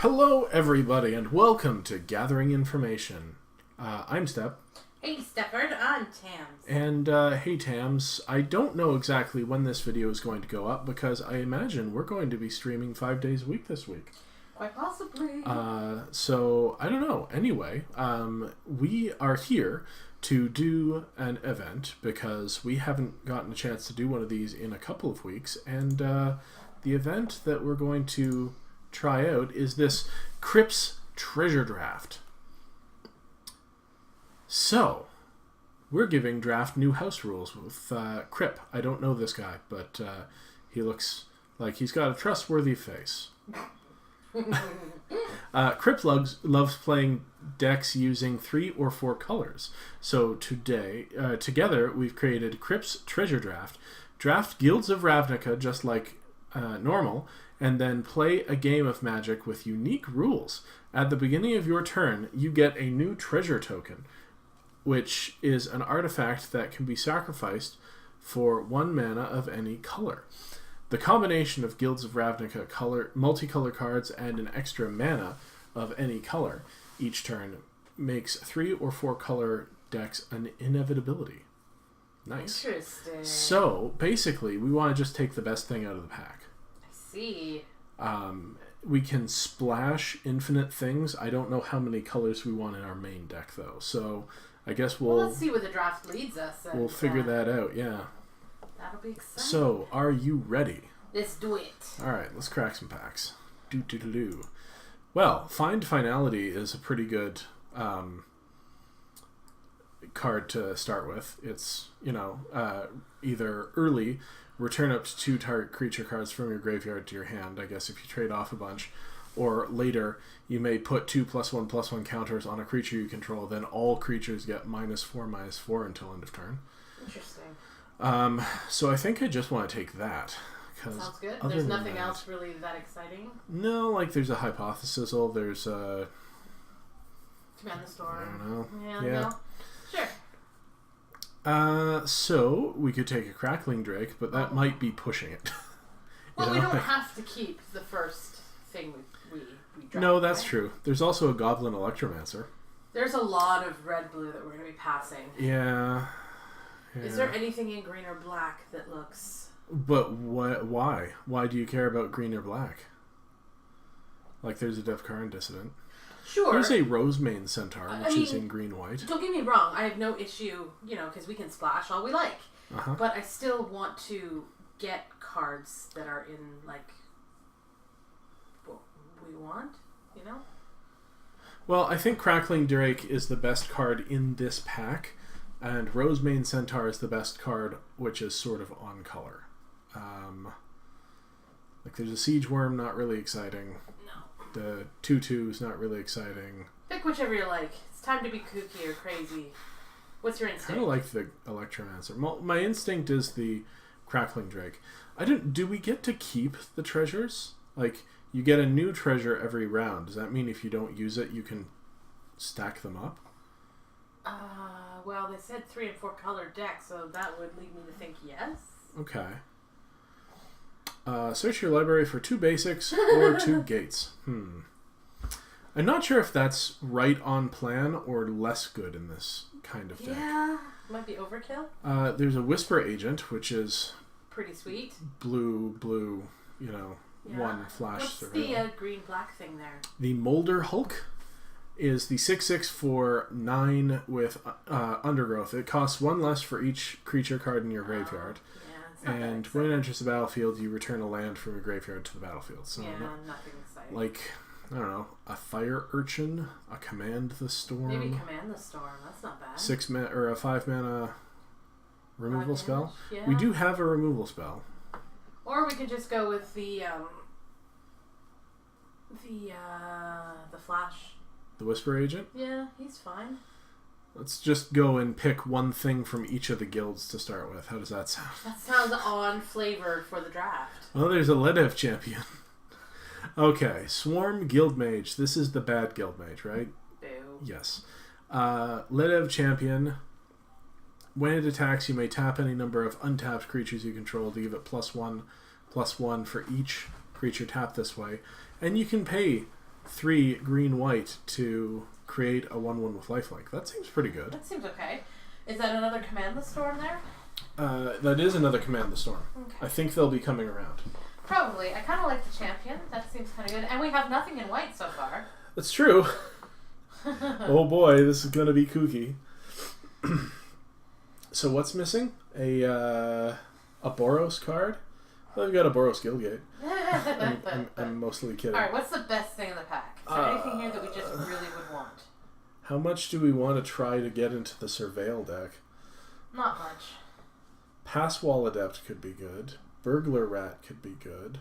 Hello, everybody, and welcome to Gathering Information. I'm Step. Hey, Stefford, I'm Tams. And, hey, Tams, I don't know exactly when this video is going to go up because I imagine we're going to be streaming 5 days a week this week. Quite possibly. So, I don't know. Anyway, we are here to do an event because we haven't gotten a chance to do one of these in a couple of weeks, and the event that we're going to try out is this Kripp's treasure draft. So, we're giving draft new house rules with Kripp. I don't know this guy, but he looks like he's got a trustworthy face. Kripp loves playing decks using 3 or 4 colors. So today, together, we've created Kripp's treasure draft. Draft Guilds of Ravnica just like normal, and then play a game of Magic with unique rules. At the beginning of your turn, you get a new treasure token, which is an artifact that can be sacrificed for 1 mana of any color. The combination of Guilds of Ravnica multicolor cards and an extra mana of any color each turn makes 3 or 4 color decks an inevitability. Nice. Interesting. So, basically, we want to just take the best thing out of the pack. I see. We can splash infinite things. I don't know how many colors we want in our main deck, though. So, I guess well, let's see where the draft leads us. And, we'll figure that out, yeah. That'll be exciting. So, are you ready? Let's do it. Alright, let's crack some packs. Well, Find Finality is a pretty good card to start with. It's, either early, return up to 2 target creature cards from your graveyard to your hand, I guess if you trade off a bunch. Or later, you may put 2+1/+1 counters on a creature you control, then all creatures get -4/-4 until end of turn. Interesting. So I think I just want to take that. Sounds good. There's nothing else really that exciting? No, like there's a Hypothesis, there's a... Command the Storm. I don't know. Yeah. No. Sure. So we could take a Crackling Drake, but that might be pushing it. Well, we don't have to keep the first thing we dropped. No, that's true. There's also a Goblin Electromancer. There's a lot of red-blue that we're going to be passing. Yeah. Is there anything in green or black that looks... But why? Why do you care about green or black? Like, there's a Devkaran Dissident. Sure. There's a Rosemane Centaur, which is in green-white. Don't get me wrong. I have no issue, because we can splash all we like. But I still want to get cards that are in, like, what we want, Well, I think Crackling Drake is the best card in this pack, and Rosemane Centaur is the best card, which is sort of on color. Like, there's a Siege Worm, not really exciting. No. The 2/2 is not really exciting. Pick whichever you like. It's time to be kooky or crazy. What's your instinct? I kind of like the Electromancer. My instinct is the Crackling Drake. Do we get to keep the treasures? Like, you get a new treasure every round. Does that mean if you don't use it, you can stack them up? Well, they said 3 and 4 color decks, so that would lead me to think yes. Okay. Search your library for 2 basics or 2 gates. I'm not sure if that's right on plan or less good in this kind of deck. Yeah, might be overkill. There's a Whisper Agent, which is pretty sweet. Blue, 1 flash. What's the green-black thing there? The Molder Hulk is the 6/6 for 9 with Undergrowth. It costs 1 less for each creature card in your graveyard. And when it enters the battlefield, you return a land from your graveyard to the battlefield. So nothing exciting. Like, I don't know, a Fire Urchin, a Command the Storm. Maybe Command the Storm. That's not bad. 6 mana or a 5 mana removal spell. Yeah. We do have a removal spell. Or we could just go with the Flash. The Whisper Agent? Yeah, he's fine. Let's just go and pick one thing from each of the guilds to start with. How does that sound? That sounds on flavor for the draft. Well, there's a Ledev champion. Okay, Swarm Guild Mage. This is the bad Guild Mage, right? Boo. Yes. Ledev champion. When it attacks, you may tap any number of untapped creatures you control to give it +1/+1 for each creature tapped this way. And you can pay 3 green-white to create a 1/1 with lifelink. That seems pretty good. That seems okay. Is that another command the storm there? That is another command the storm. Okay. I think they'll be coming around. Probably. I kind of like the champion. That seems kind of good. And we have nothing in white so far. That's true. Oh boy, this is going to be kooky. So what's missing? A Boros card? Well, I've got a Boros Guildgate. I'm mostly kidding. Alright, what's the best thing in the pack? Is there anything here that we just really would want? How much do we want to try to get into the Surveil deck? Not much. Passwall Adept could be good. Burglar Rat could be good.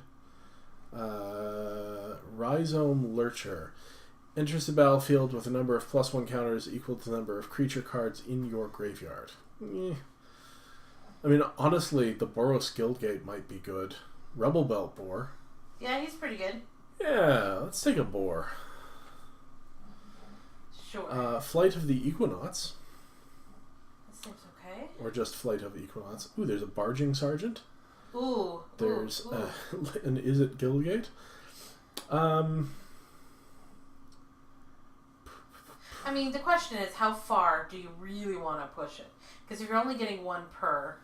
Rhizome Lurcher. Enters the battlefield with a number of +1 counters equal to the number of creature cards in your graveyard. I mean, honestly, the Boros Guildgate might be good. Rebel Belt Boar. Yeah, he's pretty good. Yeah, let's take a boar. Sure. Flight of the Equinauts. That seems okay. Or just Flight of the Equinauts. Ooh, there's a Barging Sergeant. Ooh. There's ooh. an Is It Guildgate. I mean, the question is, how far do you really want to push it? Because if you're only getting 1 per...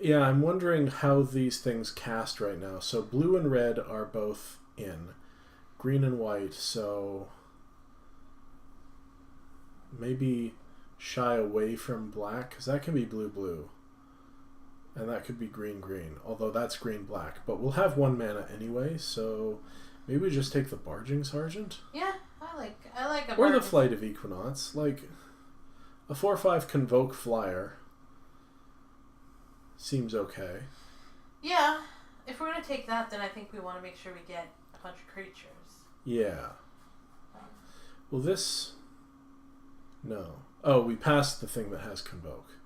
Yeah, I'm wondering how these things cast right now. So blue and red are both in. Green and white, so... maybe shy away from black, because that can be blue-blue. And that could be green-green, although that's green-black. But we'll have 1 mana anyway, so... maybe we just take the Barging Sergeant? Yeah, I like a Or the Barging. Flight of Equinauts. Like, a 4/5 Convoke Flyer seems okay. Yeah, if we're going to take that, then I think we want to make sure we get a bunch of creatures. Yeah. Well, this... no. Oh, we passed the thing that has Convoke.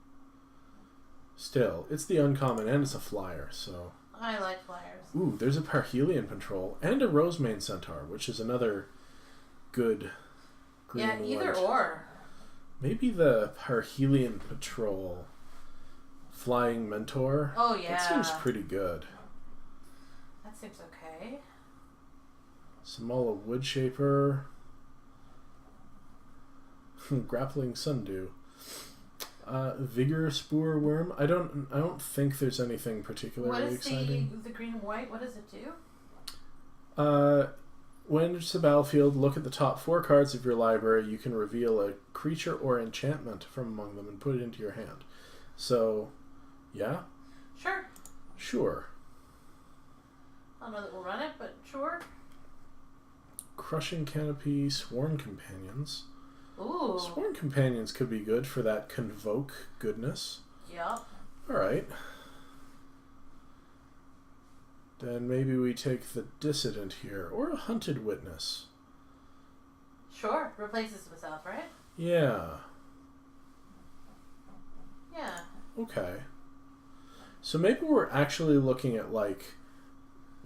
Still, it's the uncommon and it's a flyer, so... I like flyers. Ooh, there's a Parhelion Patrol and a Rosemane Centaur, which is another good green Yeah, either white. or. Maybe the Parhelion Patrol Flying Mentor. Oh, yeah. That seems pretty good. That seems okay. Samala Woodshaper. Grappling Sundew. Vigor Spore Worm. I don't think there's anything particularly exciting. What is the green and white? What does it do? When it's the battlefield, look at the top 4 cards of your library. You can reveal a creature or enchantment from among them and put it into your hand. So, yeah? Sure. Sure. I don't know that we'll run it, but sure. Crushing Canopy, Sworn Companions. Ooh. Sworn Companions could be good for that Convoke goodness. Yep. Alright. Then maybe we take the Dissident here, or a Hunted Witness. Sure. Replaces himself, right? Yeah. Yeah. Okay. So maybe we're actually looking at like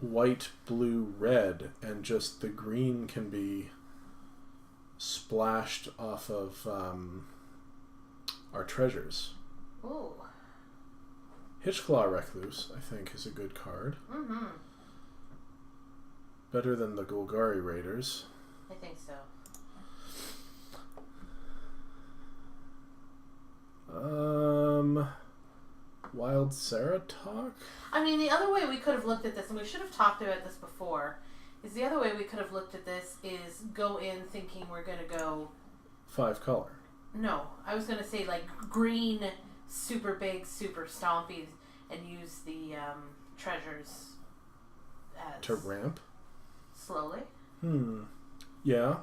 white, blue, red, and just the green can be splashed off of our treasures. Ooh. Hitchclaw Recluse, I think, is a good card. Mm-hmm. Better than the Golgari Raiders. I think so. Wild Ceratok? I mean, the other way we could have looked at this, and we should have talked about this before, is the other way we could have looked at this is go in thinking we're going to go... 5 color. No, I was going to say like green, super big, super stompy, and use the treasures as... To ramp? Slowly. Yeah.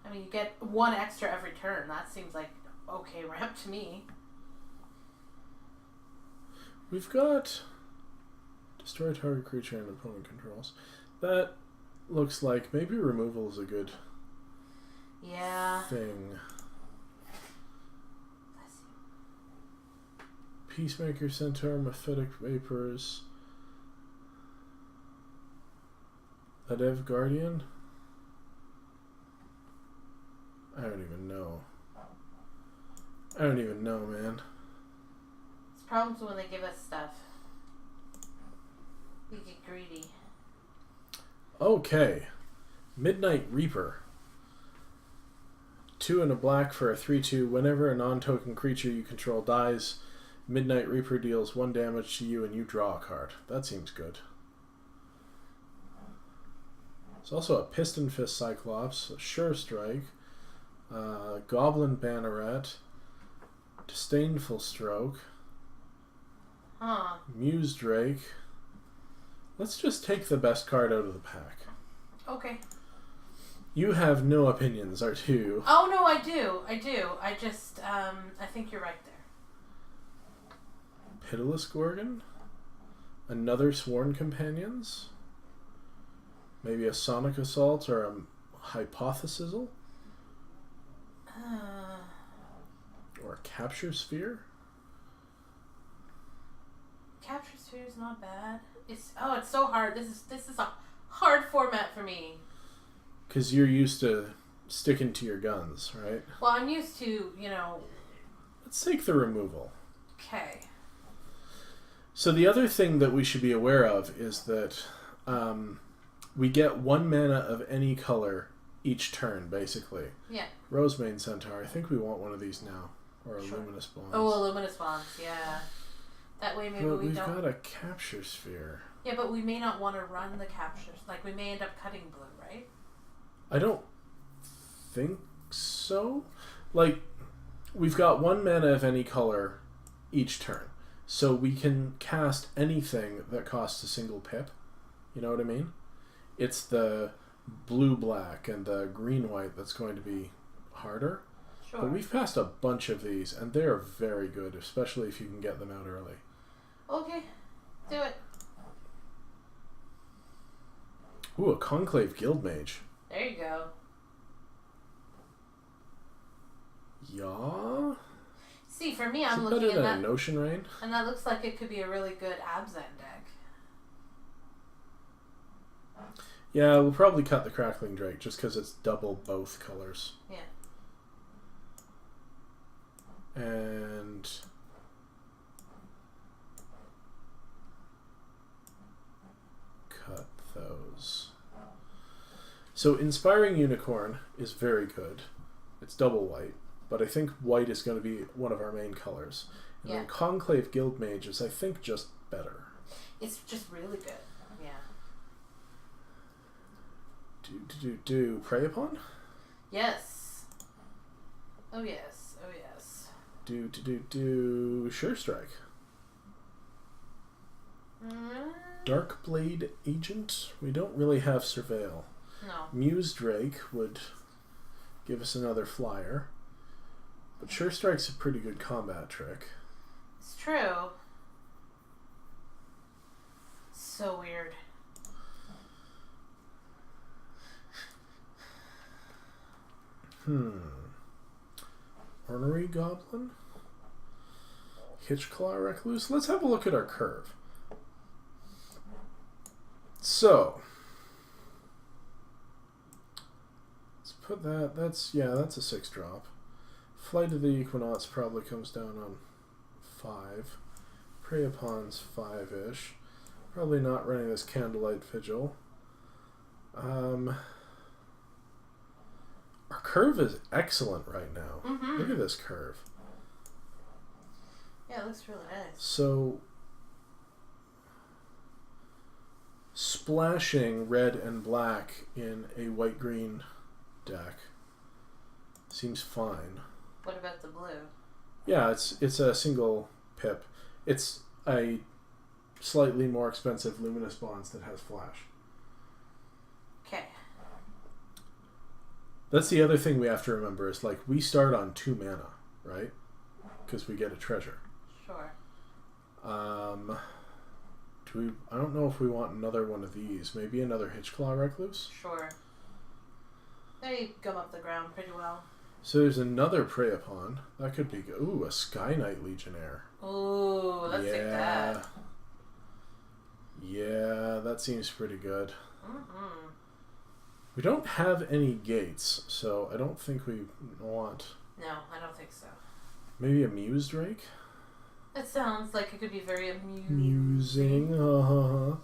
I mean, you get 1 extra every turn. That seems like okay ramp to me. We've got destroy target creature and opponent controls. That looks like maybe removal is a good thing. Peacemaker Centaur, Mephitic Vapors, Adev Guardian. I don't even know. I don't even know, man. It's problems when they give us stuff. We get greedy. Okay. Midnight Reaper. 2 and a black for a 3/2. Whenever a non-token creature you control dies, Midnight Reaper deals 1 damage to you and you draw a card. That seems good. There's also a Piston Fist Cyclops, a Sure Strike, Goblin Banneret, Disdainful Stroke, Muse Drake. Let's just take the best card out of the pack. Okay. You have no opinions, are you? Oh, no, I do. I just, I think you're right there. Pitiless Gorgon? Another Sworn Companions? Maybe a Sonic Assault or a Hypothesizzle? Or a Capture Sphere? Capture Sphere is not bad. It's so hard. This is a hard format for me. Because you're used to sticking to your guns, right? Well, I'm used to, Let's take the removal. Okay. So the other thing that we should be aware of is that we get 1 mana of any color each turn, basically. Yeah. Rosemane Centaur. I think we want one of these now. Or a Luminous Bonds. Oh, a Luminous Bonds, yeah. That way maybe we've got a Capture Sphere. Yeah, but we may not want to run the captures. Like, we may end up cutting blue, right? I don't think so. Like, we've got 1 mana of any color each turn. So we can cast anything that costs a single pip. You know what I mean? It's the blue-black and the green-white that's going to be harder. Sure. But we've passed a bunch of these, and they're very good, especially if you can get them out early. Okay. Do it. Ooh, a Conclave Guildmage. There you go. Yeah? See, for me, I'm Is it looking better at than that, a Notion Rain? and that looks like it could be a really good Abzan deck. Yeah, we'll probably cut the Crackling Drake just because it's double both colors. Yeah. And cut those. So Inspiring Unicorn is very good. It's double white, but I think white is going to be one of our main colors. And then Conclave Guildmage is, I think, just better. It's just really good. Yeah. Prey Upon? Yes. Oh yes. Oh yes. Sure Strike. Dark Blade Agent. We don't really have Surveil. No. Muse Drake would give us another flyer. But Sure Strike's a pretty good combat trick. It's true. So weird. Ornery Goblin? Hitchclaw Recluse? Let's have a look at our curve. So, let's put that, that's a 6-drop. Flight of the Equinox probably comes down on 5. Prey Upon's 5-ish. Probably not running this Candlelight Vigil. Our curve is excellent right now. Look at this curve. Yeah, it looks really nice. So, splashing red and black in a white-green deck seems fine. What about the blue? Yeah, it's a single pip. It's a slightly more expensive Luminous Bonds that has flash. Okay. That's the other thing we have to remember is, like, we start on 2 mana, right? Because we get a treasure. Sure. I don't know if we want another one of these. Maybe another Hitchclaw Recluse? Sure. They gum up the ground pretty well. So there's another Prey Upon. That could be good. Ooh, a Sky Knight Legionnaire. Ooh, let's take that. Yeah, that seems pretty good. We don't have any gates, so I don't think we want... No, I don't think so. Maybe a Muse Drake? It sounds like it could be very amusing. Musing.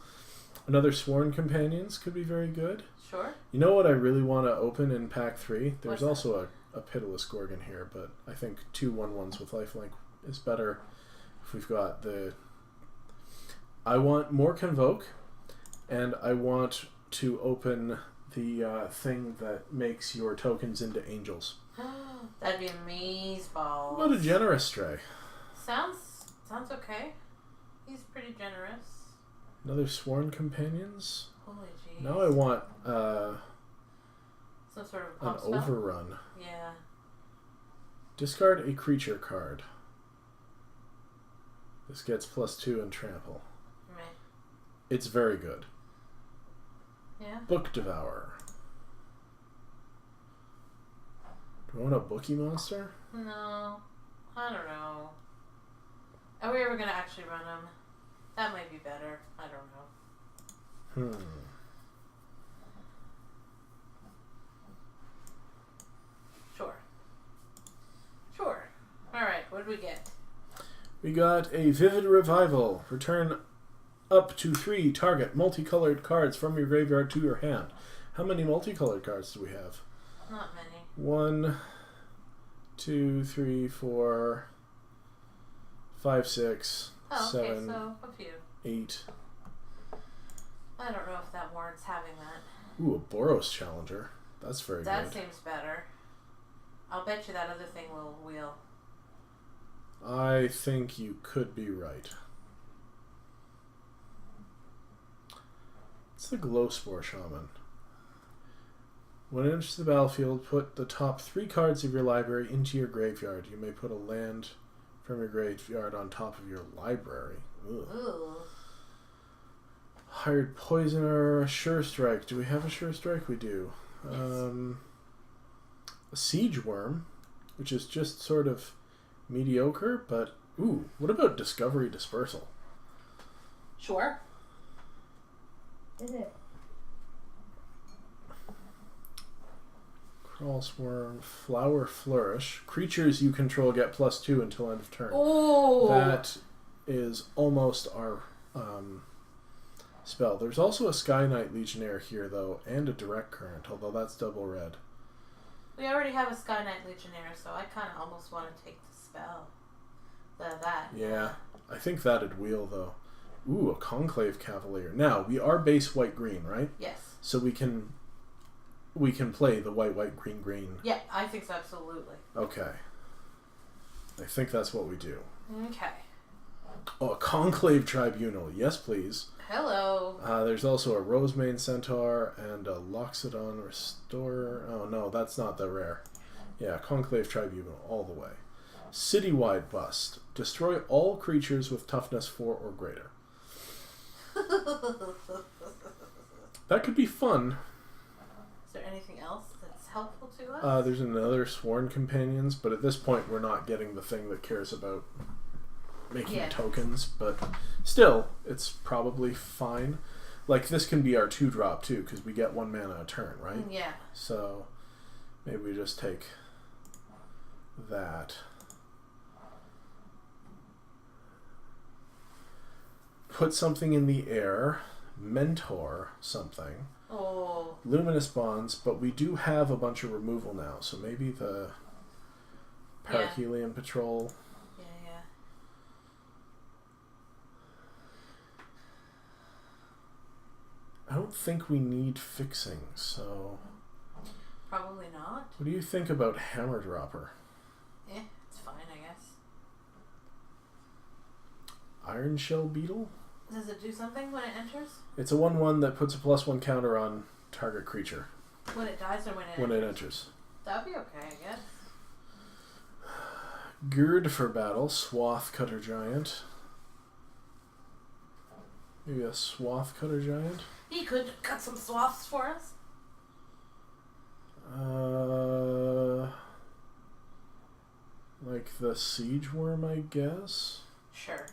Another Sworn Companions could be very good. Sure. You know what I really want to open in pack 3? There's What's that? also a Pitiless Gorgon here, but I think 2 1/1s with lifelink is better if we've got the... I want more Convoke, and I want to open the thing that makes your tokens into angels. That'd be amazeballs. What a generous stray. Sounds okay. He's pretty generous. Another Sworn Companions. Holy jeez. Now I want some sort of an pop spell? overrun. Yeah. Discard a creature card. This gets +2 and trample. Right. It's very good. Yeah. Book Devourer. Do I want a Bookie Monster? No. I don't know. Are we ever going to actually run him? That might be better. I don't know. Sure. Alright, what did we get? We got a Vivid Revival. Return up to 3 target multicolored cards from your graveyard to your hand. How many multicolored cards do we have? Not many. 1, 2, 3, 4, 5, 6, Oh, 7, okay, so a few. 8. I don't know if that warrants having that. Ooh, a Boros Challenger. That's very That good. seems better. I'll bet you that other thing will wheel. I think you could be right. It's the Glowspore Shaman. When it enters the battlefield, put the top 3 cards of your library into your graveyard. You may put a land from your graveyard on top of your library. Ugh. Ooh. Hired Poisoner, a Sure Strike. Do we have a Sure Strike? We do. Yes. A Siege Worm, which is just sort of mediocre, but ooh, what about Discovery Dispersal? Sure. Is it? Crawl Swarm, Flower Flourish. Creatures you control get +2 until end of turn. Oh! That is almost our spell. There's also a Sky Knight Legionnaire here, though, and a Direct Current, although that's double red. We already have a Sky Knight Legionnaire, so I kind of almost want to take the spell. That. Yeah, I think that'd wheel, though. Ooh, a Conclave Cavalier. Now, we are base white-green, right? Yes. So we can play the white-green-green. Yeah, I think so, absolutely. Okay. I think that's what we do. Okay. Oh, a Conclave Tribunal. Yes, please. Hello. There's also a Rosemane Centaur and a Loxodon Restorer. Oh, no, that's not the rare. Yeah, Conclave Tribunal, all the way. Citywide Bust. Destroy all creatures with toughness 4 or greater. That could be fun. Is there anything else that's helpful to us? There's another Sworn Companions, but at this point we're not getting the thing that cares about making tokens, but still, it's probably fine. Like, this can be our 2-drop too, because we get 1 mana a turn, right? Yeah. So, maybe we just take that. Put something in the air. Mentor something. Oh. Luminous Bonds, but we do have a bunch of removal now, so maybe the Parahelion Patrol. Yeah. I don't think we need fixing, so... Probably not. What do you think about Hammer Dropper? It's fine, I guess. Iron Shell Beetle? Does it do something when it enters? It's a 1/1 that puts a +1 counter on target creature. When it dies or when it enters? When it enters. That'd be okay, I guess. Gird for battle, Swath Cutter Giant. Maybe a Swath Cutter Giant? He could cut some swaths for us. Like the Siege Worm, I guess? Sure.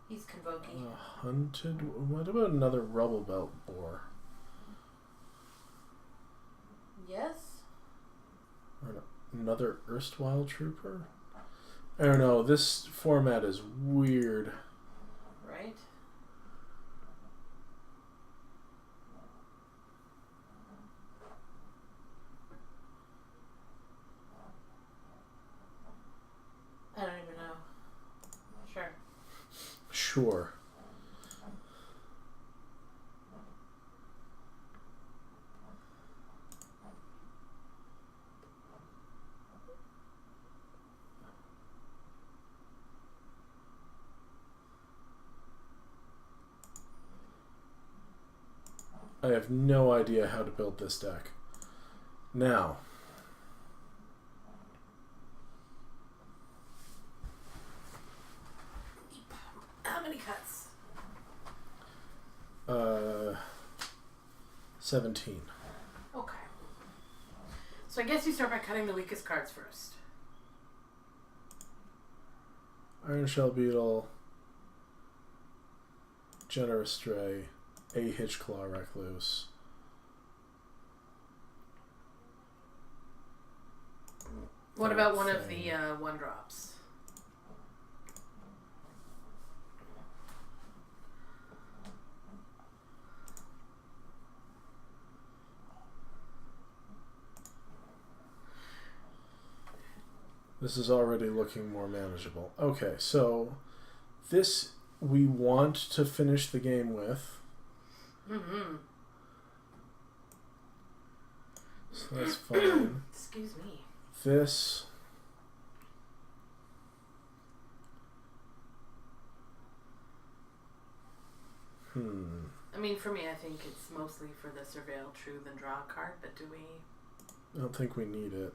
He's convoking. Hunted... What about another Rubble Belt Boar? Yes? Or another Erstwhile Trooper? I don't know. This format is weird. Right? sure. I have no idea how to build this deck. Now, how many cuts? 17. Okay. So I guess you start by cutting the weakest cards first. Iron Shell Beetle, Generous Stray, a Hitchclaw Recluse. What about one of the 1-drops? This is already looking more manageable. Okay, so this we want to finish the game with. Mm-hmm. So that's fine. Excuse me. This... I mean, for me, I think it's mostly for the Surveil True Than Draw card, but do we... I don't think we need it.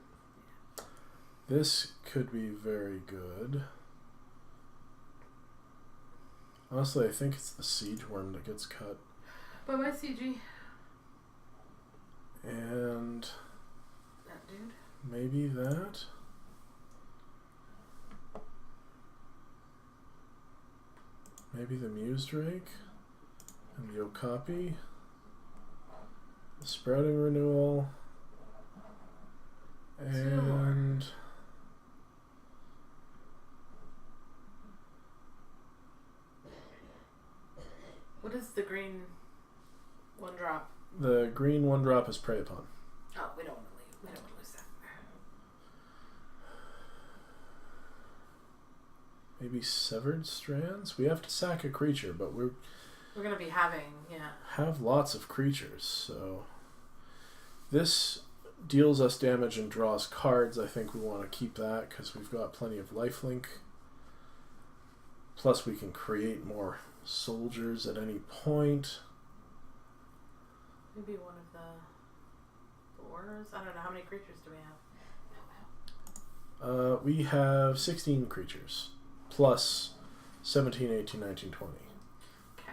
This could be very good. Honestly, I think it's the Siege Worm that gets cut. Bye-bye, CG. And... that dude. Maybe that? Maybe the Muse Drake? And the Okapi? The Sprouting Renewal? And... What is the green 1-drop? The green 1-drop is Prey Upon. Oh, we don't want to leave. We don't want to lose that. Maybe Severed Strands? We have to sack a creature, but we're going to be having, have lots of creatures, so... This deals us damage and draws cards. I think we want to keep that because we've got plenty of lifelink. Plus we can create more soldiers at any point. Maybe one of the boars? I don't know. How many creatures do we have? We have 16 creatures. Plus 17, 18, 19, 20. Okay.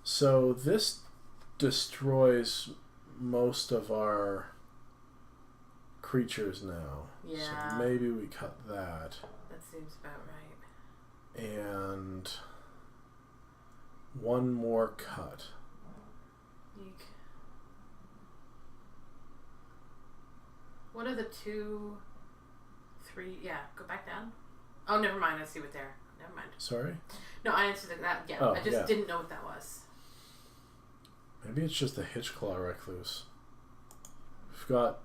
So this destroys most of our creatures now. Yeah. So maybe we cut that. That seems about right. And one more cut. Eek. What are the 2, 3? Yeah, go back down. Oh, never mind. I see what they're. Never mind. Sorry? No, I answered that. Yeah, Oh, I just didn't know what that was. Maybe it's just a Hitchclaw Recluse. We've got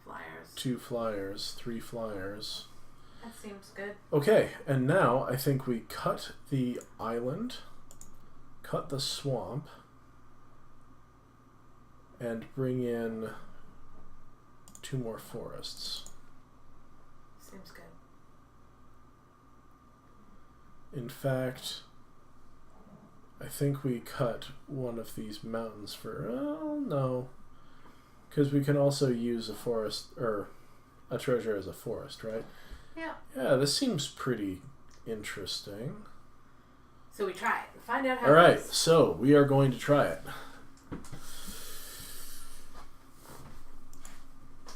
Flyers. 2 flyers, 3 flyers. That seems good. Okay, and now I think we cut the island, cut the swamp, and bring in 2 more forests. Seems good. In fact, I think we cut one of these mountains for... Oh, no. Because we can also use a forest, or a treasure as a forest, right? Yeah. Yeah, this seems pretty interesting. So we try it and find out how Alright, it is. so we are going to try it.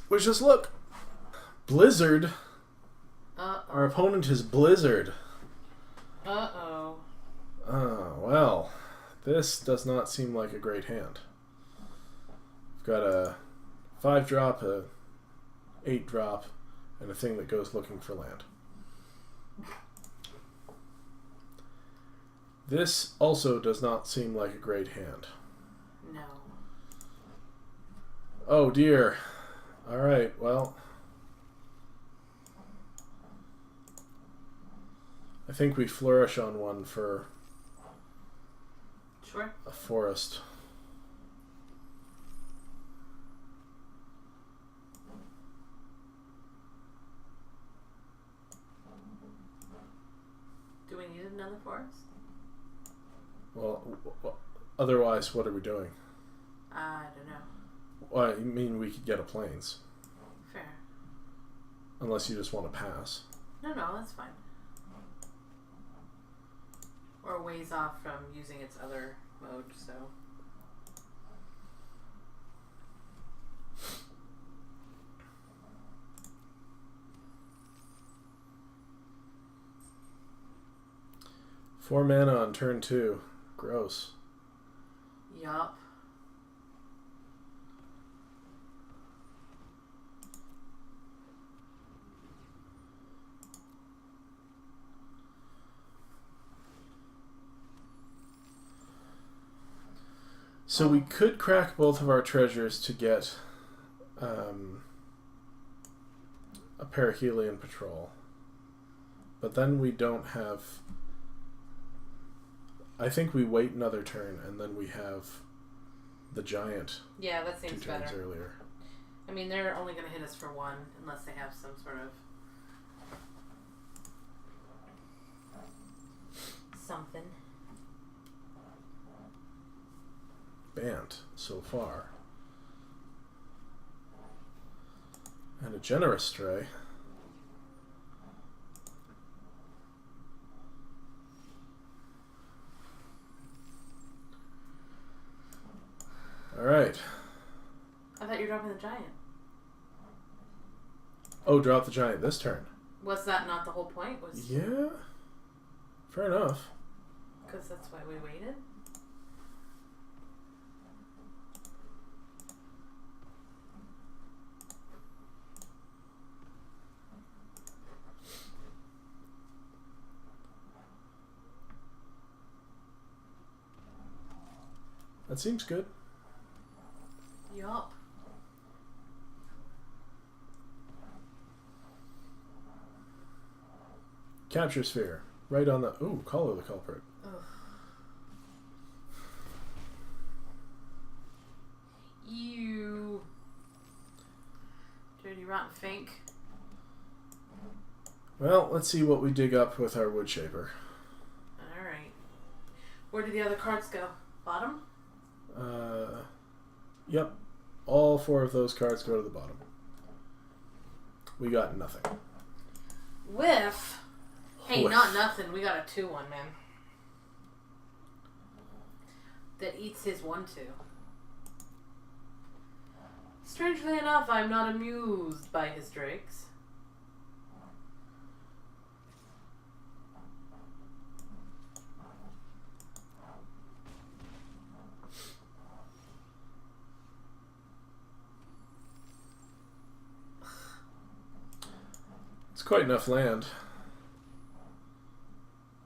Which is, look, Blizzard. Uh-oh. Our opponent is Blizzard. Uh-oh. Oh, well, this does not seem like a great hand. We've got a 5-drop, a 8-drop, and a thing that goes looking for land. This also does not seem like a great hand. No. Oh dear. Alright, well. I think we flourish on one for Sure. a forest. Do we need another forest? Well, otherwise, what are we doing? I don't know. Well, I mean, we could get a plains. Fair. Unless you just want to pass. No, that's fine. Or a ways off from using its other mode, so. Four mana on turn 2. Gross. Yup. So we could crack both of our treasures to get a perihelion patrol. But then we don't have... I think we wait another turn and then we have the giant. Yeah, that seems 2 turns better. earlier. I mean, they're only going to hit us for 1 unless they have some sort of something. Bant so far. And a generous stray. Alright. I thought you were dropping the giant. Oh, drop the giant this turn. Was that not the whole point? Yeah. Fair enough. Because that's why we waited? That seems good. Yup. Capture sphere. Right on the... Ooh, color the culprit. Ugh. Ew. Dirty rotten fink. Well, let's see what we dig up with our wood shaper. Alright. Where do the other cards go? Bottom? Yep. All 4 of those cards go to the bottom. We got nothing. Whiff. Hey, Whiff. not nothing. We got a 2-1, man. That eats his 1-2. Strangely enough, I'm not amused by his drakes. It's quite enough land.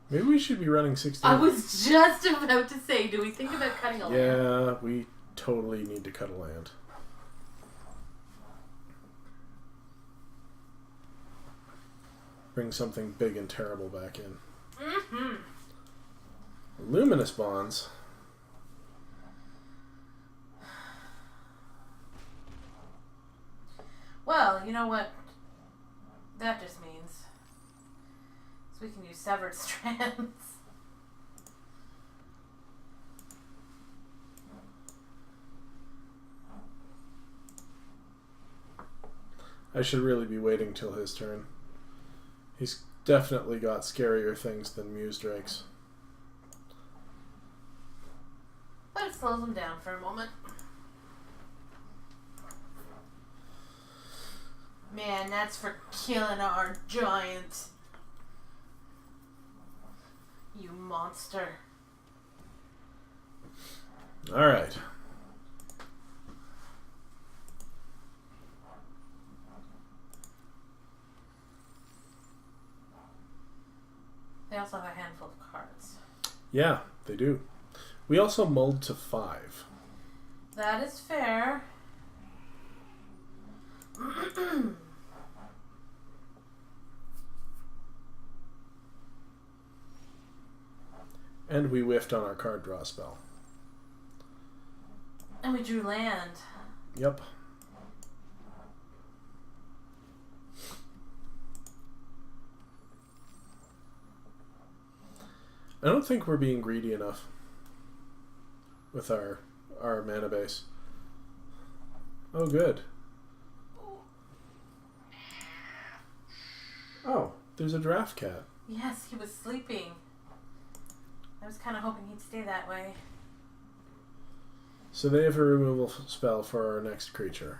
Maybe we should be running 16. I was just about to say, do we think about cutting a land? Yeah, we totally need to cut a land. Bring something big and terrible back in. Mm-hmm. Luminous bonds. Well, you know what that just means? So we can use severed strands. I should really be waiting till his turn. He's definitely got scarier things than Muse Drakes. But it slows them down for a moment. Man, that's for killing our giant. You monster. Alright. They also have a handful of cards. Yeah, they do. We also mulled to 5. That is fair. And we whiffed on our card draw spell. And we drew land. Yep. I don't think we're being greedy enough with our mana base. Oh, good. Oh, there's a draft cat. Yes, he was sleeping. I was kind of hoping he'd stay that way. So they have a removal spell for our next creature.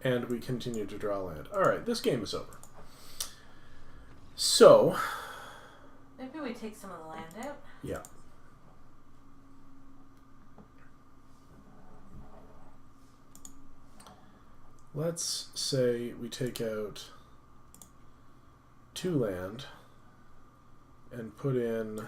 And we continue to draw land. Alright, this game is over. So... maybe we take some of the land out? Yeah. Let's say we take out 2 land and put in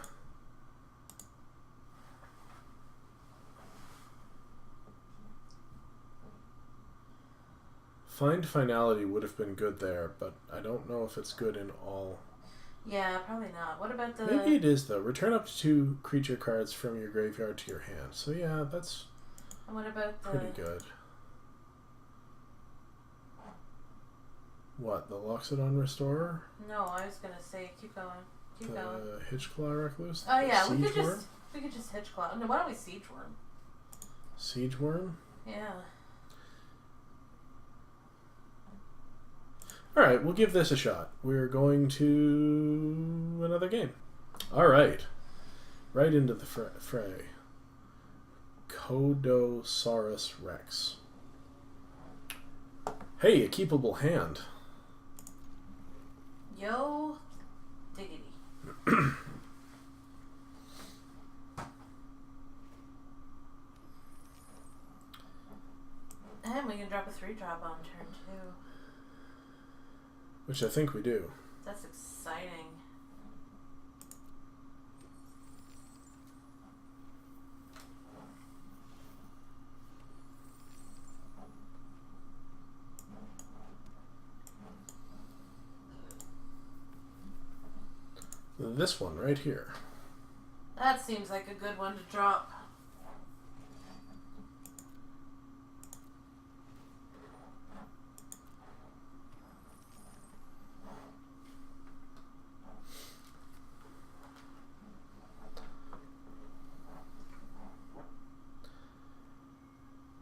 Find Finality would have been good there, but I don't know if it's good in all. Yeah, probably not. What about the... maybe it is, though. Return up to 2 creature cards from your graveyard to your hand. So yeah, that's and what about the... pretty good. What, the Loxodon Restorer? No, I was going to say, keep going. Keep going. Hitchclaw Recluse? Oh yeah, Siege we could Worm? just Hitchclaw. No, why don't we Siege Worm? Siege Worm? Yeah. Alright, we'll give this a shot. We're going to another game. Alright. Right into the fray. Codosaurus Rex. Hey, a keepable hand. Yo, diggity. And we can drop a 3-drop on turn 2. Which I think we do. That's exciting. This one right here. That seems like a good one to drop.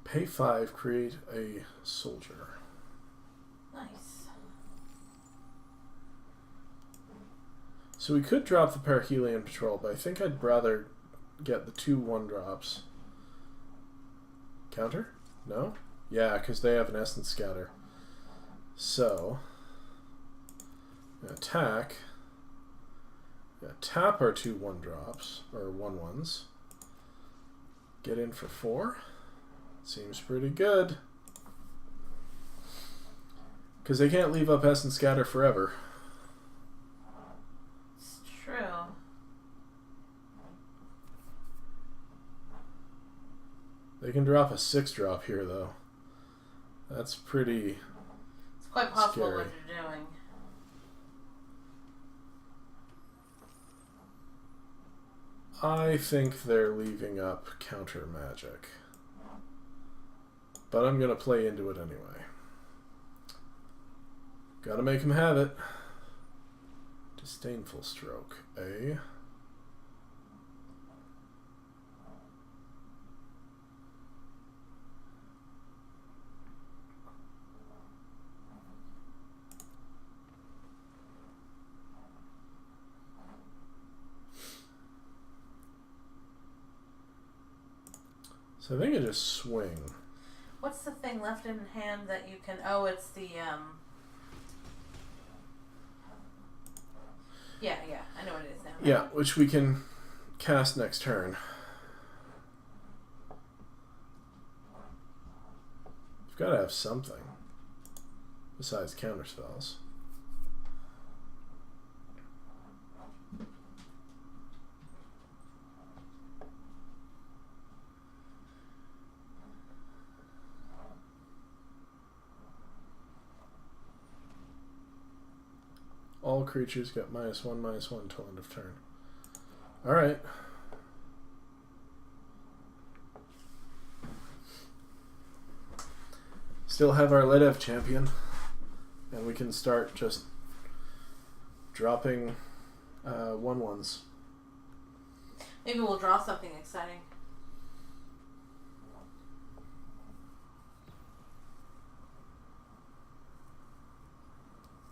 Pay 5, create a soldier. Nice. So we could drop the Perihelion Patrol, but I think I'd rather get the 2 1-drops. Counter? No? Yeah, because they have an Essence Scatter. So, attack. Tap our 2 1-drops, or 1/1s. Get in for 4. Seems pretty good. Because they can't leave up Essence Scatter forever. It's true. They can drop a 6-drop here, though. That's pretty... it's quite possible scary. what you're doing. I think they're leaving up counter magic. But I'm going to play into it anyway. Gotta make him have it. Disdainful Stroke, eh? So I think I just swing. What's the thing left in hand that you can... oh, it's the, yeah, I know what it is now. Yeah, which we can cast next turn. We've got to have something besides counter spells. All creatures get -1/-1 till end of turn. All right. Still have our Ledev champion, and we can start just dropping 1/1s. Maybe we'll draw something exciting.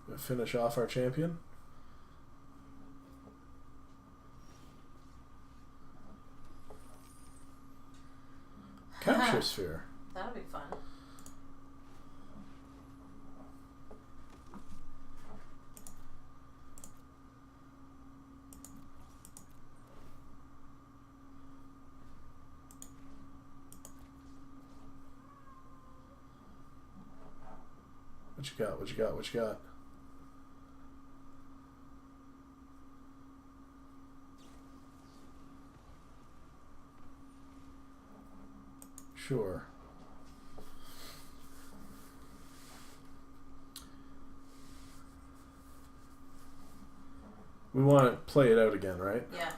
We'll finish off our champion. Capture sphere. That'll be fun. What you got? What you got? What you got? Sure. We want to play it out again, right? Yeah.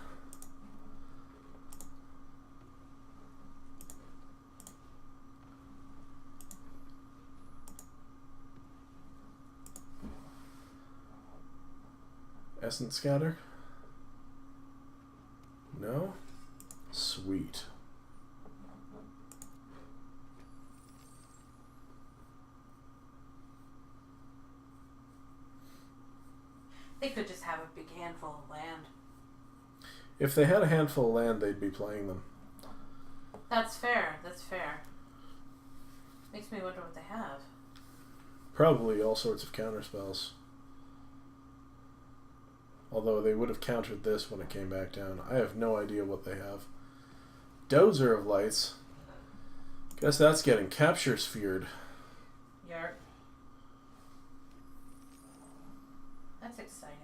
Essence scatter? No? Sweet. They could just have a big handful of land. If they had a handful of land, they'd be playing them. That's fair. That's fair. Makes me wonder what they have. Probably all sorts of counter spells. Although they would have countered this when it came back down. I have no idea what they have. Dozer of Lights. Guess that's getting capture sphered. Yarp. That's exciting.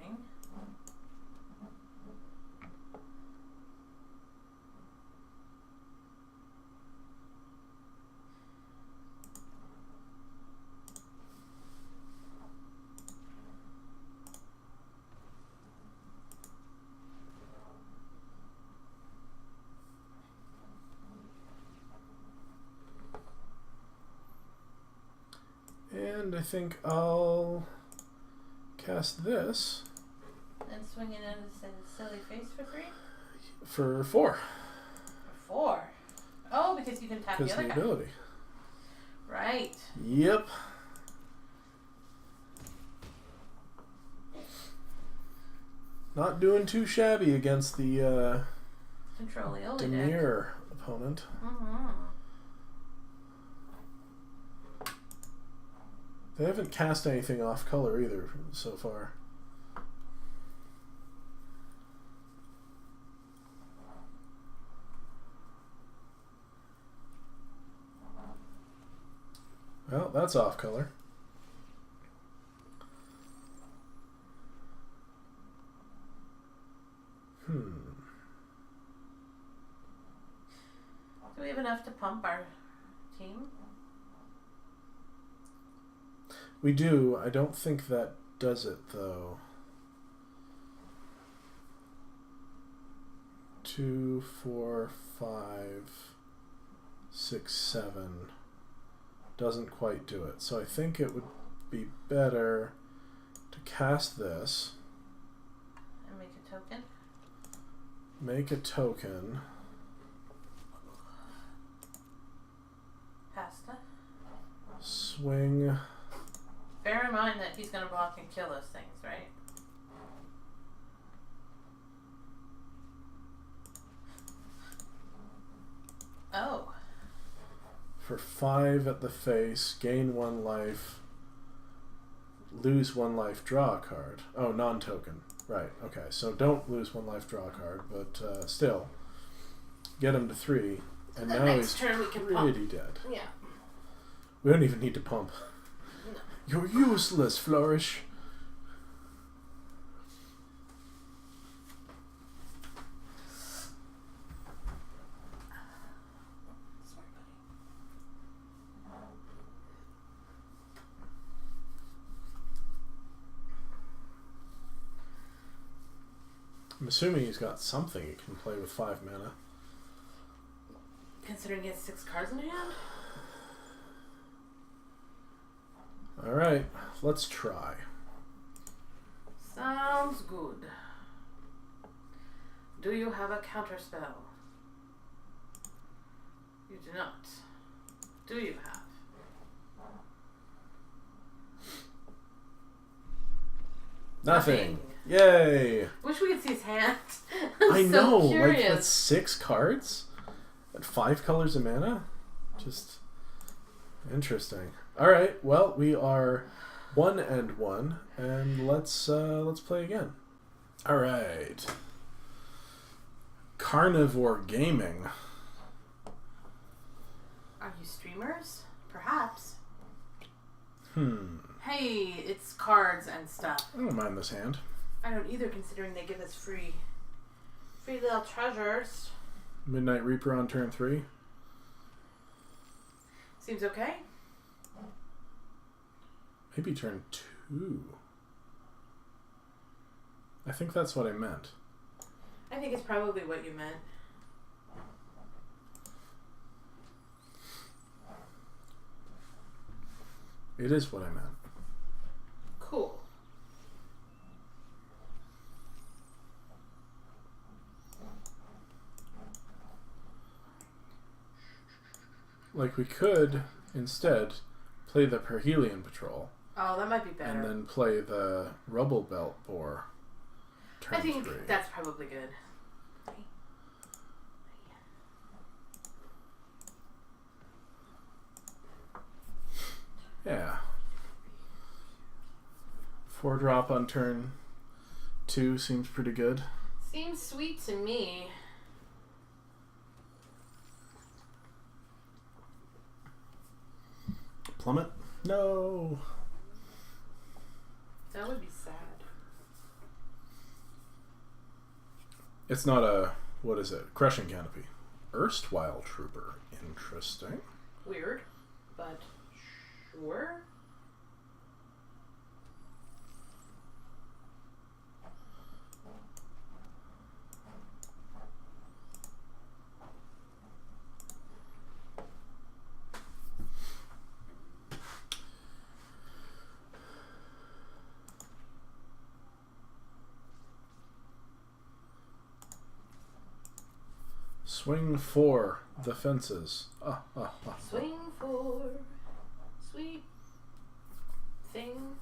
And I think I'll cast this. And swing it into silly face for 3? For 4. For 4? Oh, because you can tap the Because other the guy. ability. Right. Yep. Not doing too shabby against the Control the only deck. Demir opponent. Mm-hmm. They haven't cast anything off color either so far. Well, that's off color. Do we have enough to pump our team? We do. I don't think that does it, though. 2, 4, 5, 6, 7. Doesn't quite do it. So I think it would be better to cast this. And make a token? Make a token. Pasta? Swing. Bear in mind that he's going to block and kill those things, right? Oh. For 5 at the face, gain 1 life, lose 1 life, draw a card. Oh, non-token. Right, okay. So don't lose 1 life, draw a card, but still. Get him to 3, and The now next he's turn we can pretty pump. dead. Yeah. We don't even need to pump. No. You're useless, Flourish. Sorry, buddy. I'm assuming he's got something he can play with 5 mana. Considering he has 6 cards in hand? Alright, let's try. Sounds good. Do you have a counterspell? You do not. Do you have? Nothing. Yay! Wish we could see his hand. I know, so curious. like that's 6 cards at 5 colors of mana. Just interesting. All right, well we are 1-1, and let's play again. All right, Carnivore Gaming. Are you streamers? Perhaps. Hey, it's cards and stuff. I don't mind this hand. I don't either, considering they give us free little treasures. Midnight Reaper on turn 3. Seems okay. Maybe turn 2. I think that's what I meant. I think it's probably what you meant. It is what I meant. Cool. Like, we could instead play the Perhelion Patrol. Oh, that might be better. And then play the Rubble Belt Boar. Turn I think 3. that's probably good. Yeah. 4-drop on turn 2 seems pretty good. Seems sweet to me. Plummet? No. That would be sad. It's not a, what is it? Crushing Canopy. Erstwhile Trooper. Interesting. Weird, but sure. Swing for the fences. Swing for sweet thing.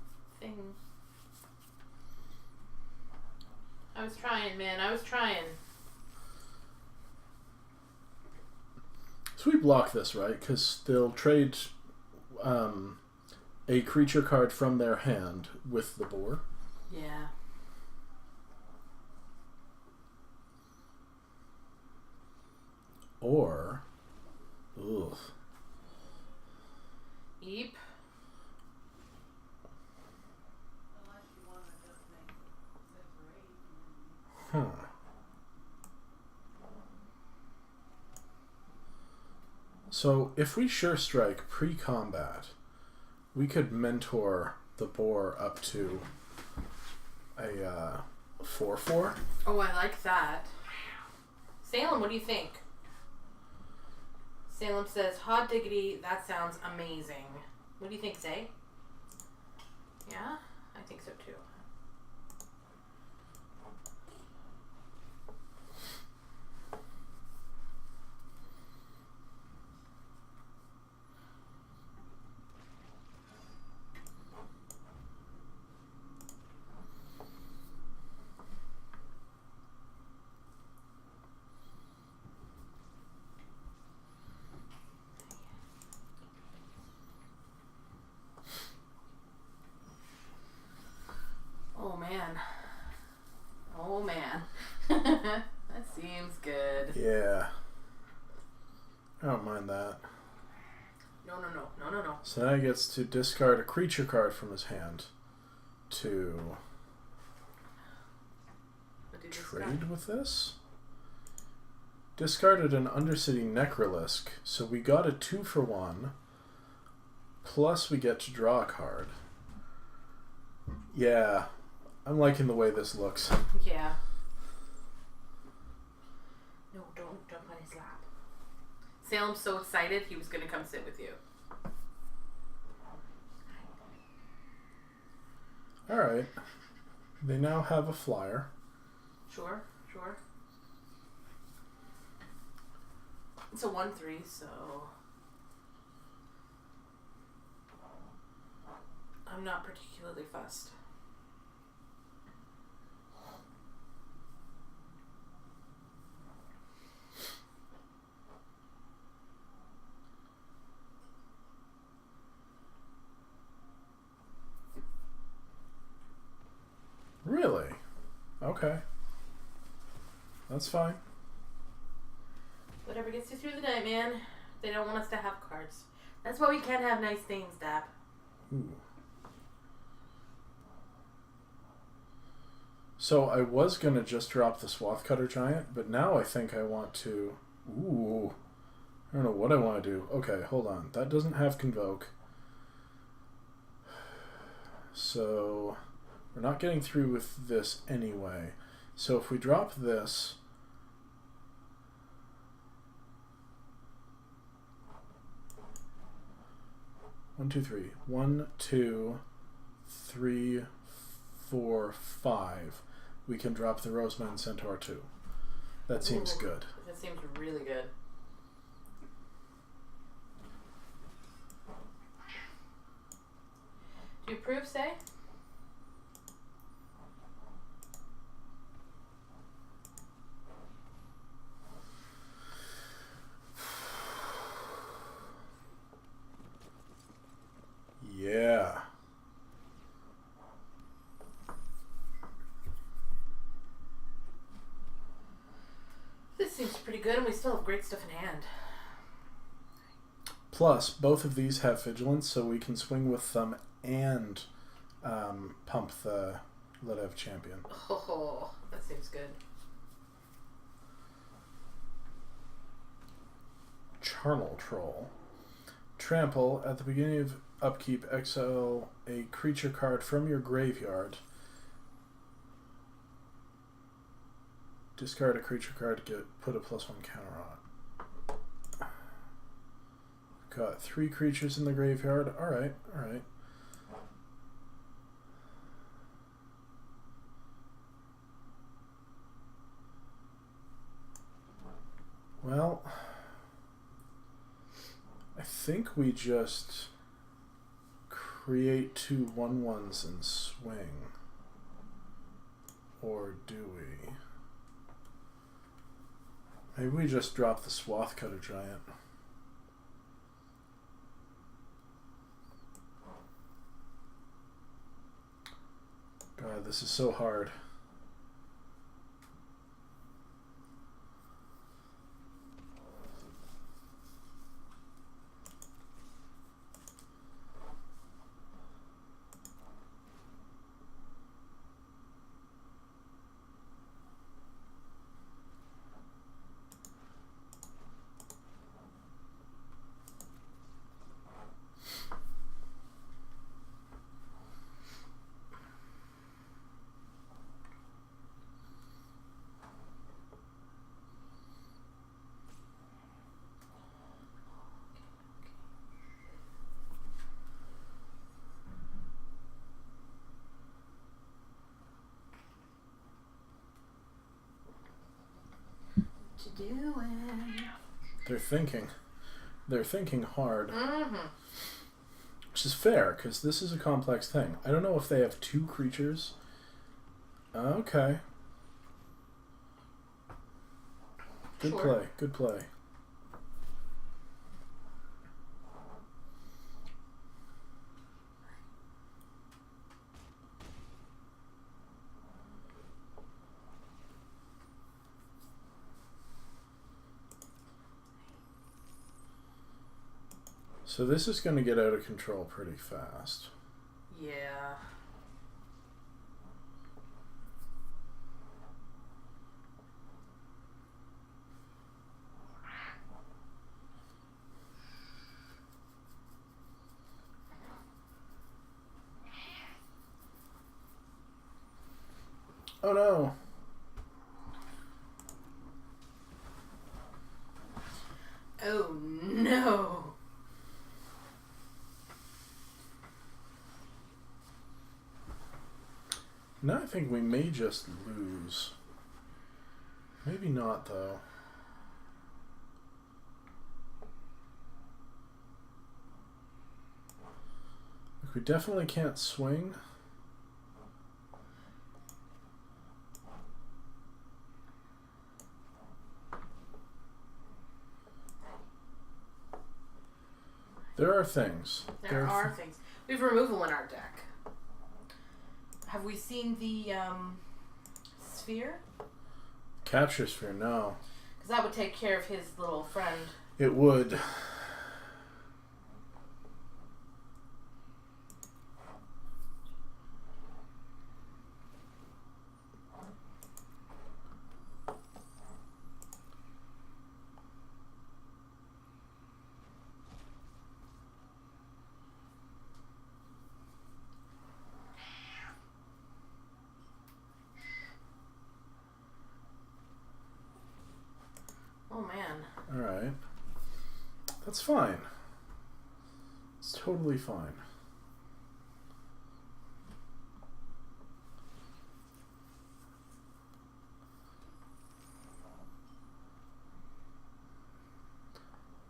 I was trying, man. I was trying. So we block this, right? Because they'll trade a creature card from their hand with the boar. Yeah. Or, ugh. Eep. Huh. So if we Sure Strike pre-combat, we could mentor the boar up to a 4/4. Oh, I like that. Salem, what do you think? Salem says, hot diggity, that sounds amazing. What do you think, Zay? Yeah? I think so too. Oh man. That seems good. Yeah. I don't mind that. No. So now he gets to discard a creature card from his hand to trade with this. Discarded an Undercity Necrolisk, so we got a 2-for-1, plus we get to draw a card. Yeah, I'm liking the way this looks. Yeah. Salem's so excited he was going to come sit with you. Alright. They now have a flyer. Sure. It's a 1-3, so... I'm not particularly fussed. Really? Okay. That's fine. Whatever gets you through the night, man. They don't want us to have cards. That's why we can't have nice things, Dap. Ooh. So I was going to just drop the Swath Cutter Giant, but now I think I want to... Ooh. I don't know what I want to do. Okay, hold on. That doesn't have Convoke. So we're not getting through with this anyway. So if we drop this... 1, 2, 3. 1, 2, 3, 4, 5. We can drop the Roseman Centaur 2. That seems good. That seems really good. Do you approve, say? Yeah. This seems pretty good, and we still have great stuff in hand. Plus, both of these have Vigilance, so we can swing with them and pump the Ledev Champion. Oh, that seems good. Charnel Troll. Trample. At the beginning of upkeep, exile a creature card from your graveyard. Discard a creature card to put a +1 counter on it. Got 3 creatures in the graveyard. Alright. Well, I think we just create 2 1/1s and swing. Or do we? Maybe we just drop the Swath Cutter Giant. God, this is so hard. Doing? They're thinking hard. Mm-hmm. Which is fair, because this is a complex thing. I don't know if they have 2 creatures. Okay. Good play. So this is going to get out of control pretty fast. Yeah. Oh no. Oh no. Now I think we may just lose. Maybe not, though. We definitely can't swing. There are things. There are things. We have removal in our deck. Have we seen the sphere? Capture sphere, no. Because that would take care of his little friend. It would. Oh man. Alright. That's fine. It's totally fine.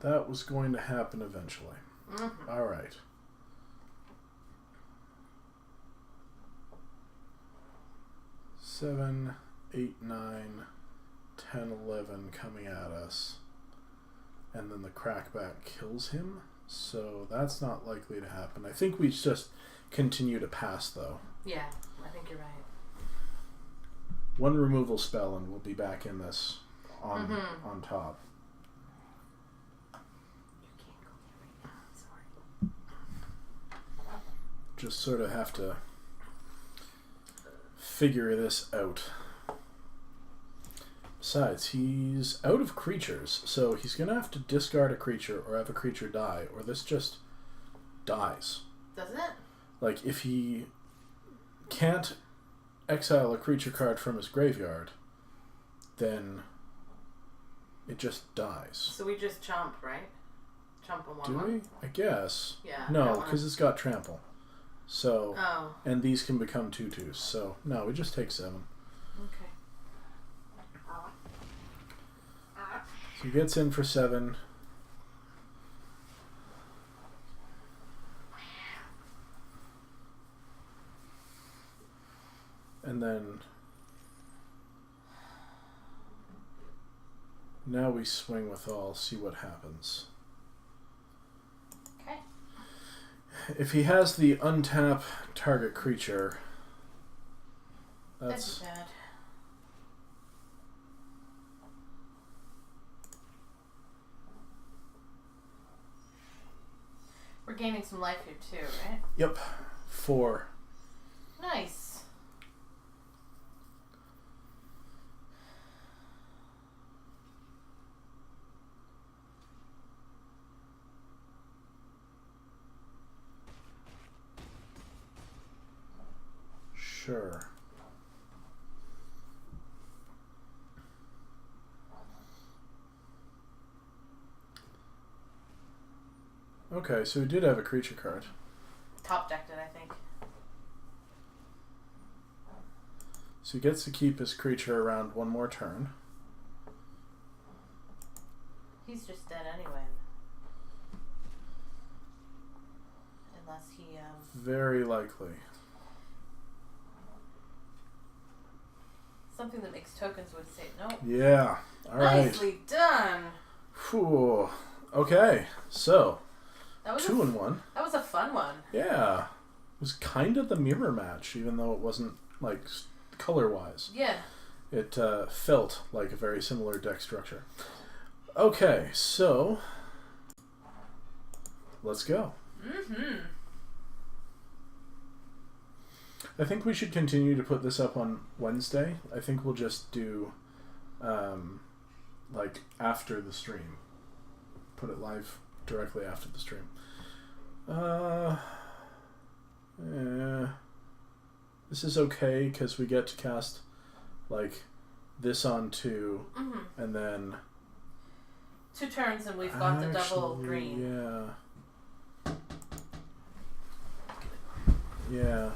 That was going to happen eventually. Mm-hmm. Alright. Seven, 8, 9, 10, 11 coming at us. And then the crackback kills him. So that's not likely to happen. I think we just continue to pass, though. Yeah, I think you're right. One removal spell and we'll be back in this on top. You can't go there right now. Sorry. Just sort of have to figure this out. Besides, he's out of creatures, so he's going to have to discard a creature or have a creature die, or this just dies. Doesn't it? Like, if he can't exile a creature card from his graveyard, then it just dies. So we just chomp, right? Chomp a 1/1. Do we? I guess. Yeah. No, because it's got trample. So, oh. and these can become 2/2s. So, no, we just take 7. Okay. He gets in for 7. And then now we swing with all, see what happens. Okay. If he has the untap target creature, that's bad. We're gaining some life here too, right? Yep. 4. Nice. Sure. Okay, so he did have a creature card. Top decked it, I think. So he gets to keep his creature around one more turn. He's just dead anyway. Unless he, Very likely. something that makes tokens would say no. Yeah. Alright. Nicely done. Whew. Okay, so That was 2 and 1. That was a fun one. Yeah. It was kind of the mirror match, even though it wasn't, like, color-wise. Yeah. It felt like a very similar deck structure. Okay, so let's go. Mm-hmm. I think we should continue to put this up on Wednesday. I think we'll just do, like, after the stream. Put it live directly after the stream. This is okay, because we get to cast, like, this on 2, and then 2 turns and we've got the double green. Yeah. Yeah.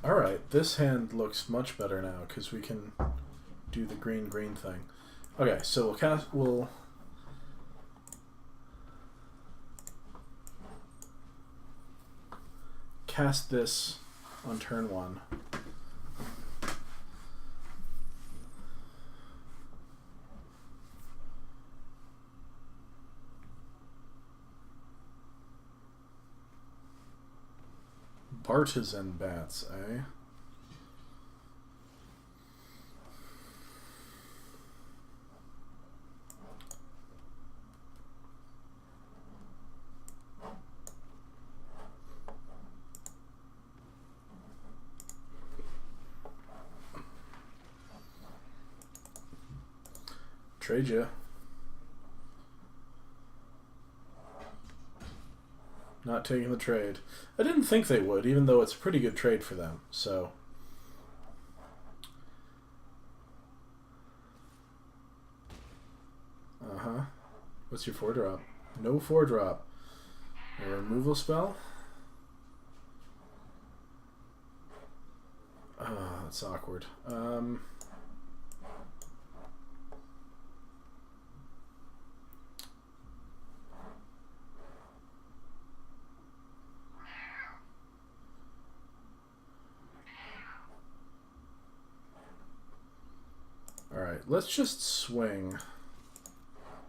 Alright, this hand looks much better now because we can do the green thing. Okay, so we'll cast this on turn 1. Bartizan bats, eh? Trade ya. Not taking the trade. I didn't think they would, even though it's a pretty good trade for them, so. Uh-huh. What's your 4-drop? No 4-drop. A removal spell? Oh, that's awkward. Alright, let's just swing.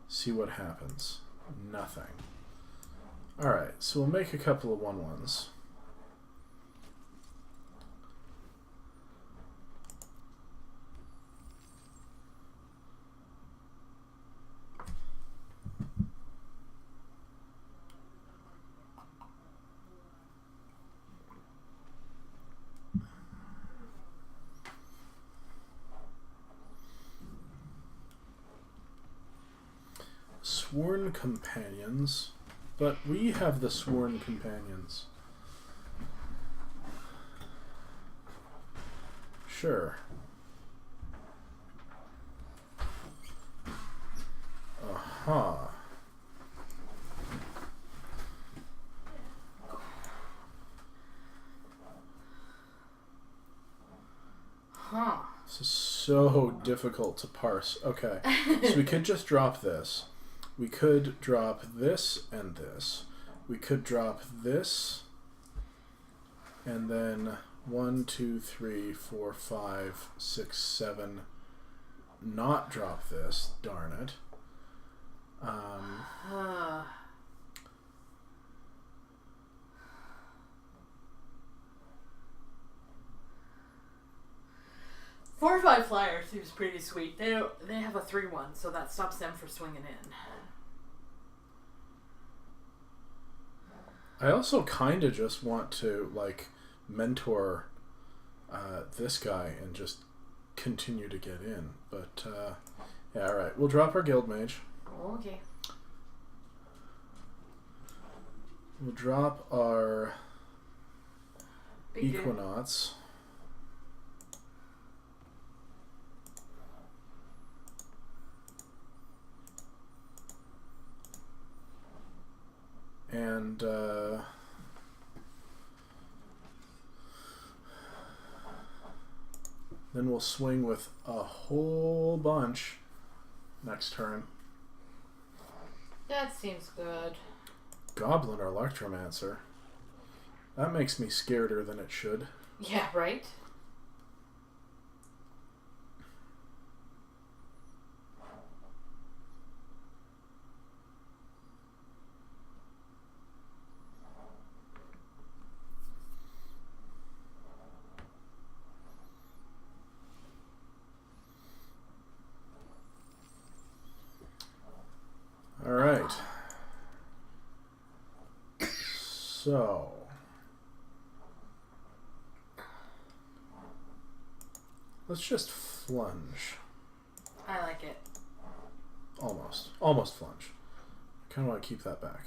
See what happens. Nothing. Alright, so we'll make a couple of 1/1s. Sworn companions, but we have the sworn companions. Sure. Huh. This is so difficult to parse. Okay, so we could just drop this. We could drop this and this. We could drop this and then 1, 2, 3, 4, 5, 6, 7. Not drop this. Darn it. 4 or 5 flyer seems pretty sweet. They have a 3/1, so that stops them from swinging in. I also kind of just want to like mentor this guy and just continue to get in, but yeah, all right. We'll drop our guild mage. Okay. We'll drop our Big Equinauts. And then we'll swing with a whole bunch next turn. That seems good. Goblin or Electromancer. That makes me scareder than it should. Yeah, right? All right. So let's just flunge. I like it. Almost flunge. Kind of want to keep that back.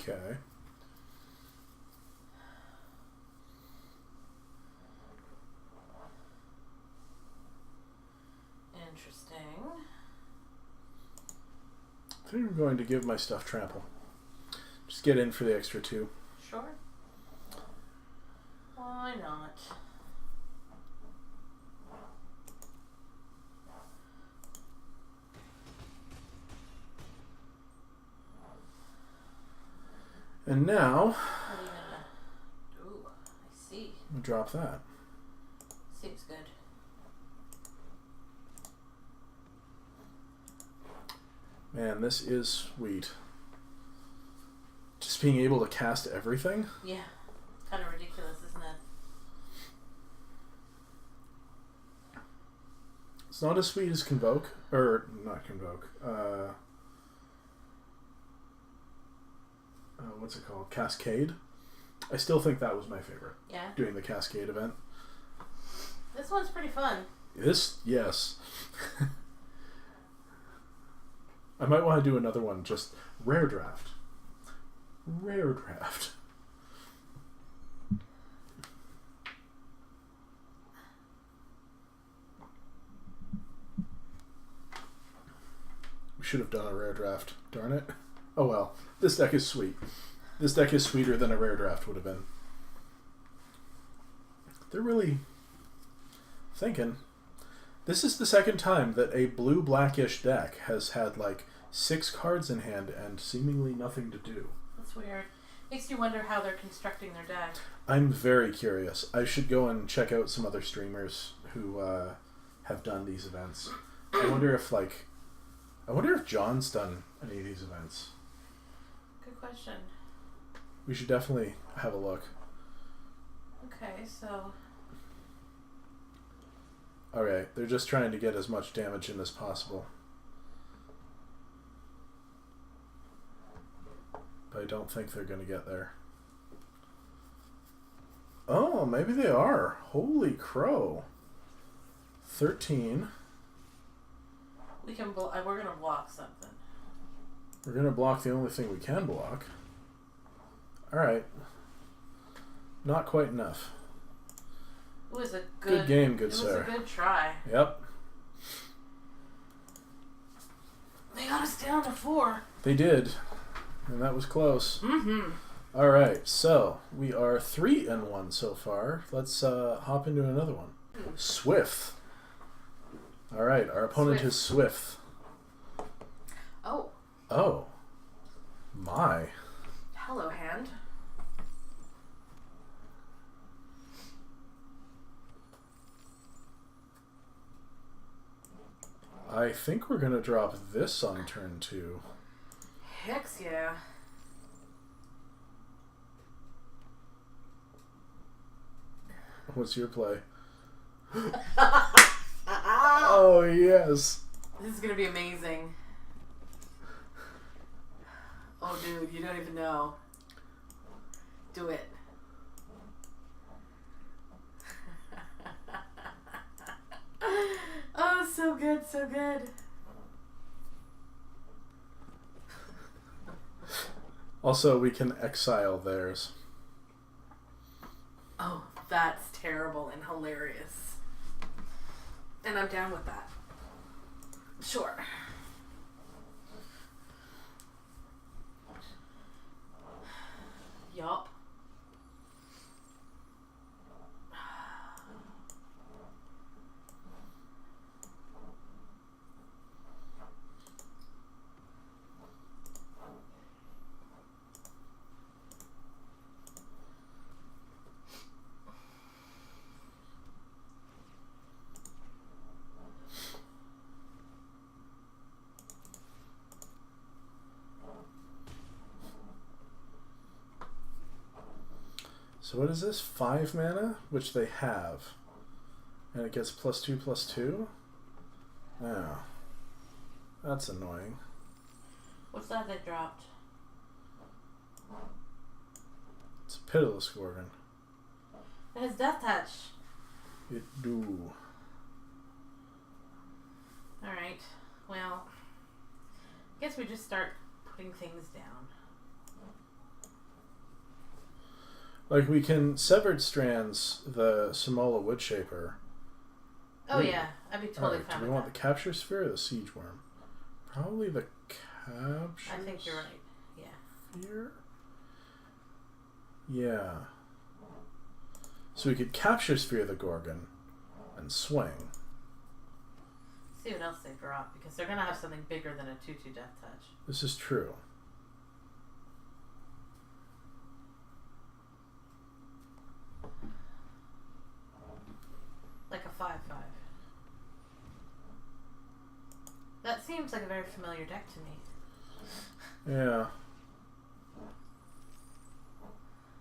Okay. Interesting. I think I'm going to give my stuff trample. Just get in for the extra 2. Sure. Why not? And now... Ooh, I see. We'll drop that. Seems good. Man, this is sweet. Just being able to cast everything? Yeah. Kind of ridiculous, isn't it? It's not as sweet as Convoke. Or, not Convoke. What's it called? Cascade. I still think that was my favorite. Yeah. Doing the Cascade event. This one's pretty fun. This? Yes. I might want to do another one, just rare draft. Rare draft. We should have done a rare draft. Darn it. Oh well. This deck is sweet. This deck is sweeter than a rare draft would have been. They're really thinking. This is the second time that a blue-blackish deck has had like 6 cards in hand and seemingly nothing to do. That's weird. Makes you wonder how they're constructing their deck. I'm very curious. I should go and check out some other streamers who have done these events. I wonder if John's done any of these events. Good question. We should definitely have a look. Okay, so... Alright, they're just trying to get as much damage in as possible. But I don't think they're going to get there. Oh, maybe they are. Holy crow. 13. We can we're going to block something. We're going to block the only thing we can block. Alright. Not quite enough. It was a good game, good sir. It was a good try. Yep. They got us down to 4. They did. And that was close. Mm-hmm. Alright, so we are 3-1 so far. Let's hop into another one. Swift. Alright, our opponent is Swift. Oh. Oh. My. Hello, hand. I think we're going to drop this on turn 2. Hex yeah. What's your play? Oh, yes. This is going to be amazing. Oh, dude, you don't even know. Do it. Oh, so good, so good. Also, we can exile theirs. Oh, that's terrible and hilarious. And I'm down with that. Sure. Yup. So what is this? 5 mana, which they have. And it gets +2/+2? Oh. That's annoying. What's that they dropped? It's a Pitiless Gorgon. It has Death Touch. It do. Alright. Well, I guess we just start putting things down. Like, we can severed strands the Samola Woodshaper. Oh, yeah. I'd be totally fine with that. Do we want the capture sphere or the siege worm? Probably the capture. I think you're right. Yeah. Sphere? Yeah. So we could capture sphere the Gorgon and swing. See what else they drop, because they're going to have something bigger than a 2/2 death touch. This is true. Like a 5/5. That seems like a very familiar deck to me. Yeah.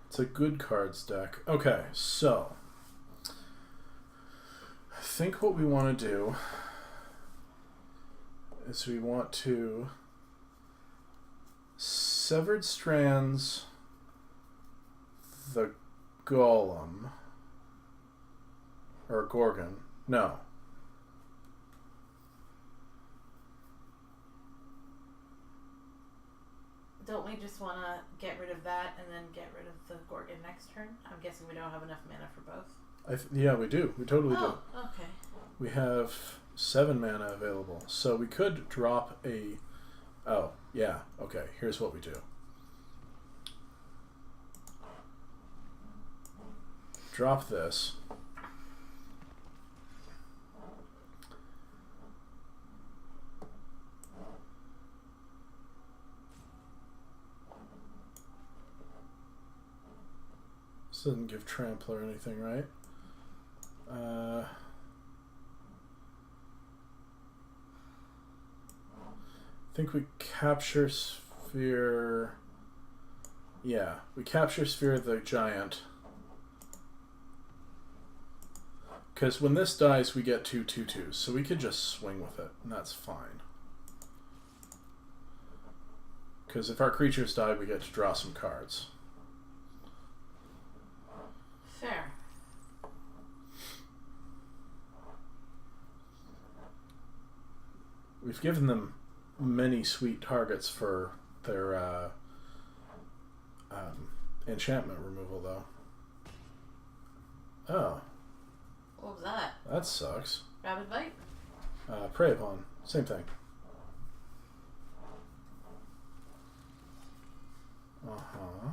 It's a good cards deck. Okay, so I think what we want to do is we want to severed strands the Golem or Gorgon. No. Don't we just want to get rid of that and then get rid of the Gorgon next turn? I'm guessing we don't have enough mana for both. Yeah, we do. We totally do. Oh, okay. We have 7 mana available. So we could drop a... Oh, yeah. Okay, here's what we do. Drop this. This doesn't give trample or anything, right? I think we capture sphere. Yeah, we capture sphere the giant. Because when this dies, we get 2/2/2s, so we could just swing with it, and that's fine. Because if our creatures die, we get to draw some cards. Fair. We've given them many sweet targets for their enchantment removal, though. Oh. What was that? That sucks. Rabid Bite? Prey upon. Same thing. Uh-huh.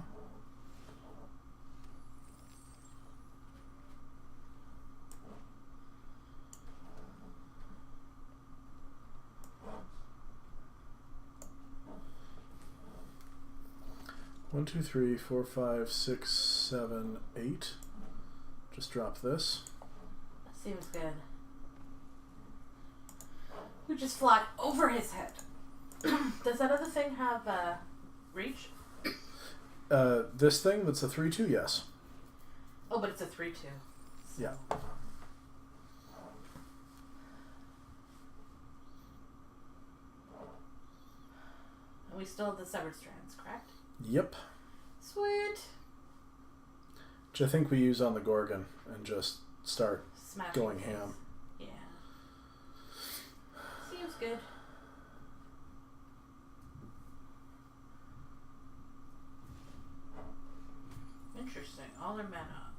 One, two, three, four, five, six, 7, 8. Just drop this. That seems good. We just fly over his head. Does that other thing have reach? This thing that's a 3/2, yes. Oh, but it's a 3/2. So. Yeah. And we still have the severed strands, correct? Yep. Sweet. Which I think we use on the Gorgon and just start Smash going face. ham. Yeah. Seems good. Interesting. All their men up.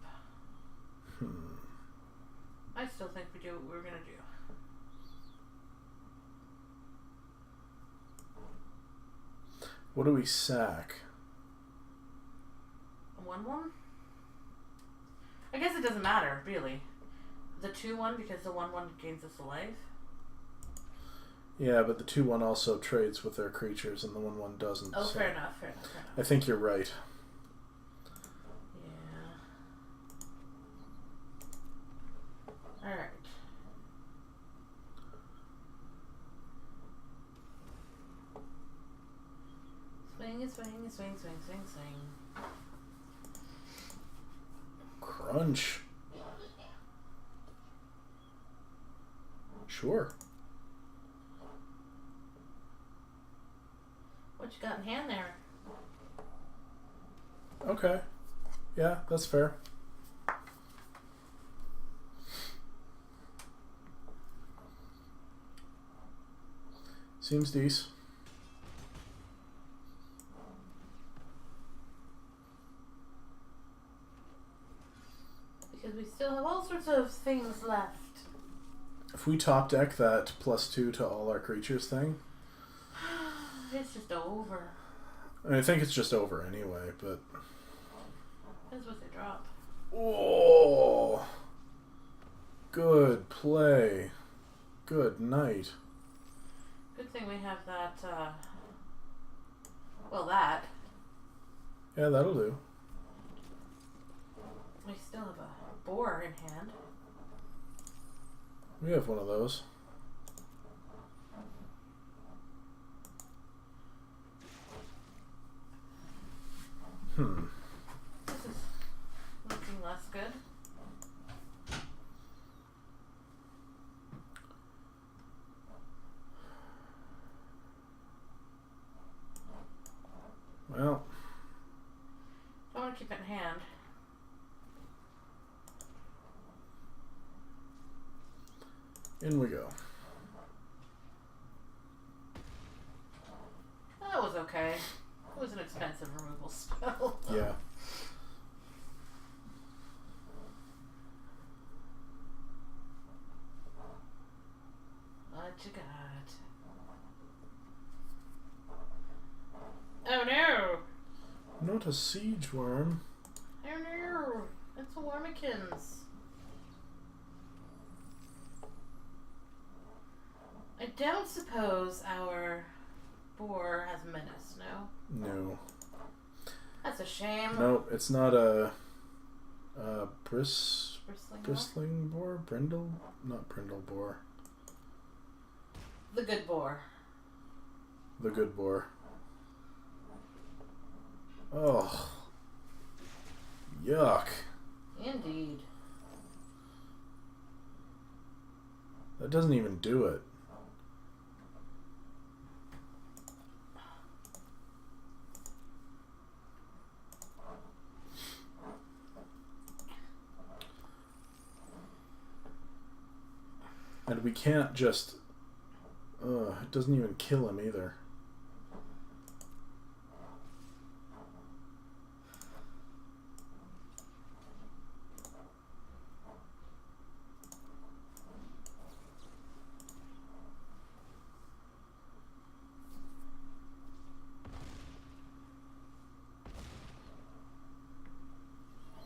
I still think we do what we were going to do. What do we sack? A 1/1? I guess it doesn't matter, really. The 2/1 because the 1/1 gains us a life. Yeah, but the 2/1 also trades with their creatures and the 1/1 doesn't. Oh, so fair enough, fair enough, fair enough. I think you're right. Yeah. Alright. Swing, swing, swing, swing, swing, swing. Crunch. Sure. What you got in hand there? Okay. Yeah, that's fair. Seems decent. things left. If we top deck that +2 to all our creatures thing... It's just over. I think it's just over anyway, but... Depends what they drop. Oh! Good play. Good night. Good thing we have that, well, that. Yeah, that'll do. We still have a boar in hand. We have one of those. This is looking less good. Well, I want to keep it in hand. in we go. That was okay. It was an expensive removal spell. Yeah. What you got? Oh no! Not a siege worm. Oh no! It's a Wormikins. I don't suppose our boar has menace, no? No. That's a shame. No, it's not a Bristling boar? Brindle? Not brindle boar. The good boar. The good boar. Oh. Yuck. Indeed. That doesn't even do it. And we can't just... it doesn't even kill him either.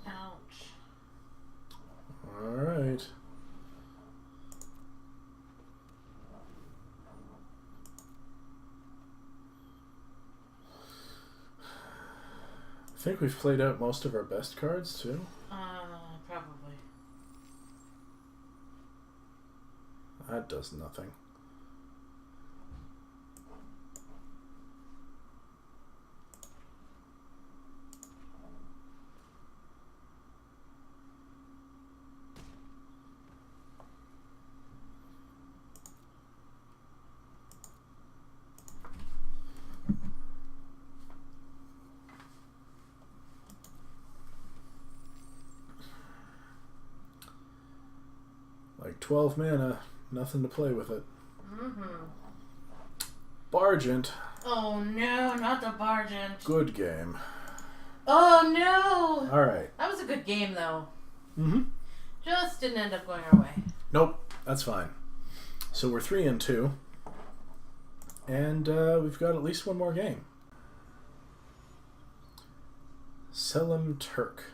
Ouch. All right. I think we've played out most of our best cards too. Probably. That does nothing. Like 12 mana, nothing to play with it. Bargent. Oh no, not the Bargent. Good game. Oh no! Alright. That was a good game though. Mm-hmm. Just didn't end up going our way. Nope, that's fine. So we're 3-2. And we've got at least one more game. Selim Turk.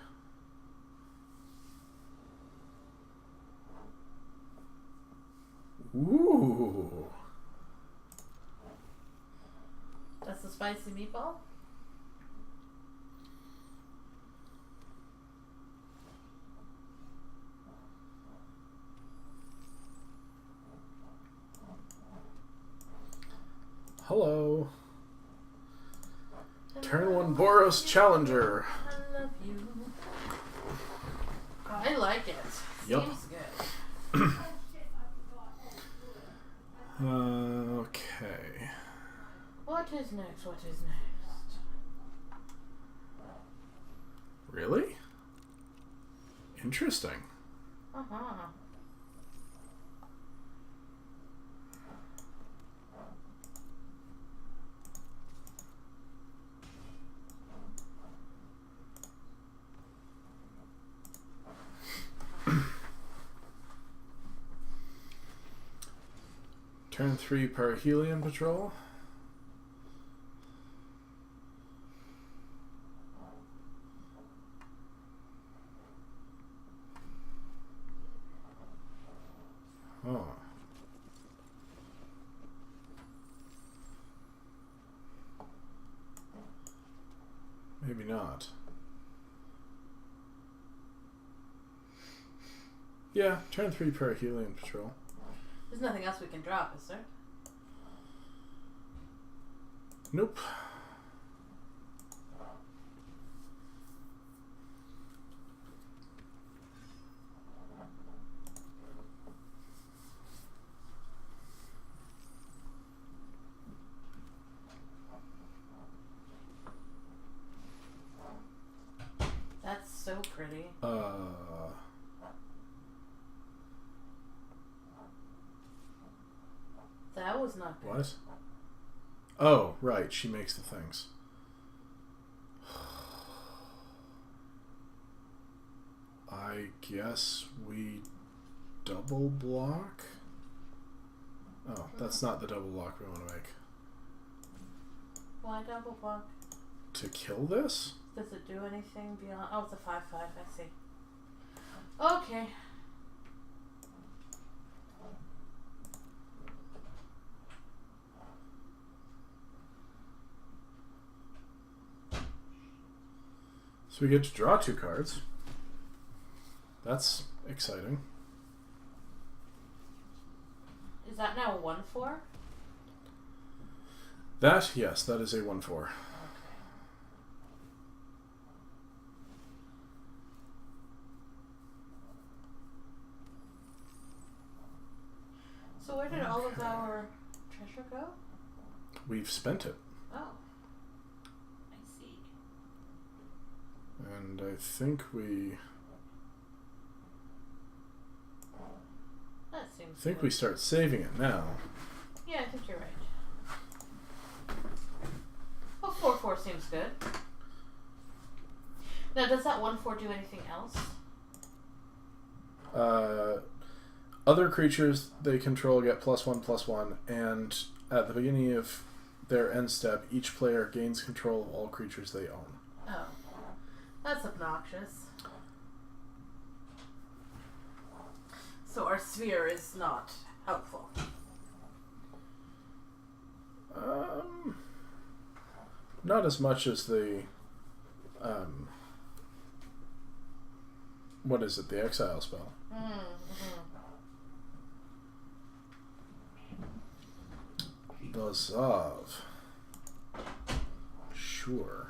Ooh. That's the spicy meatball? Hello. Turn 1 Boros Challenger. I love you. I like it. Yep. Seems good. Okay. What is next? What is next? Really? Interesting. Uh-huh. Turn 3 Perihelion Patrol. Oh. Maybe not. Yeah, turn 3 Perihelion Patrol. There's nothing else we can drop, is there? Nope. That's so pretty. That was not good. What? Oh, right. She makes the things. I guess we double block? Oh, that's not the double block we want to make. Why double block? To kill this? Does it do anything beyond... Oh, it's a 5/5. I see. Okay. So we get to draw 2 cards. That's exciting. Is that now a 1/4? That, yes, that is a 1/4. So where did all of our treasure go? We've spent it. Oh. I see. And I think we... That seems I think good. we start saving it now. Yeah, I think you're right. Well, 4/4 seems good. Now, does that 1/4 do anything else? Other creatures they control get +1/+1, and at the beginning of their end step, each player gains control of all creatures they own. Oh. That's obnoxious. So our sphere is not helpful. Not as much as the what is it? The exile spell. The Zav. Sure.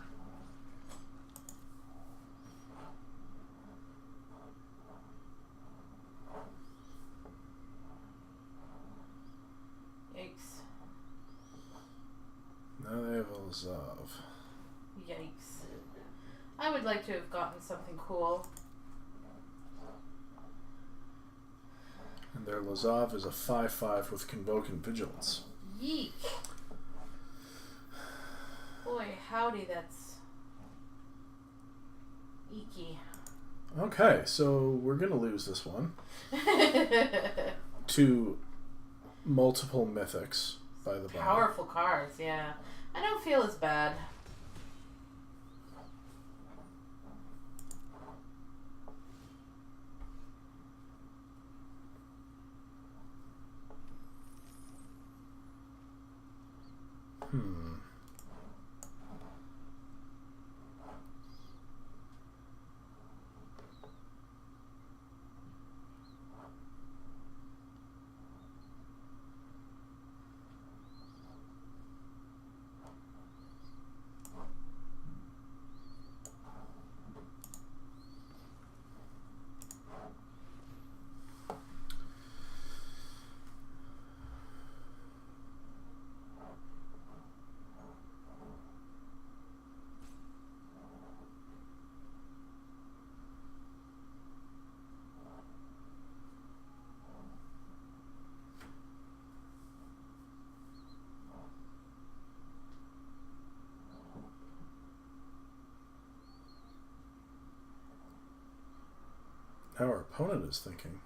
Yikes. Now they have a Zav. Yikes. I would like to have gotten something cool. And their Lazav is a 5/5 with Convoke and Vigilance. Yeek. Boy, howdy, that's eeky. Okay, so we're going to lose this one to multiple mythics, by the by. Powerful cards, yeah. I don't feel as bad. How our opponent is thinking.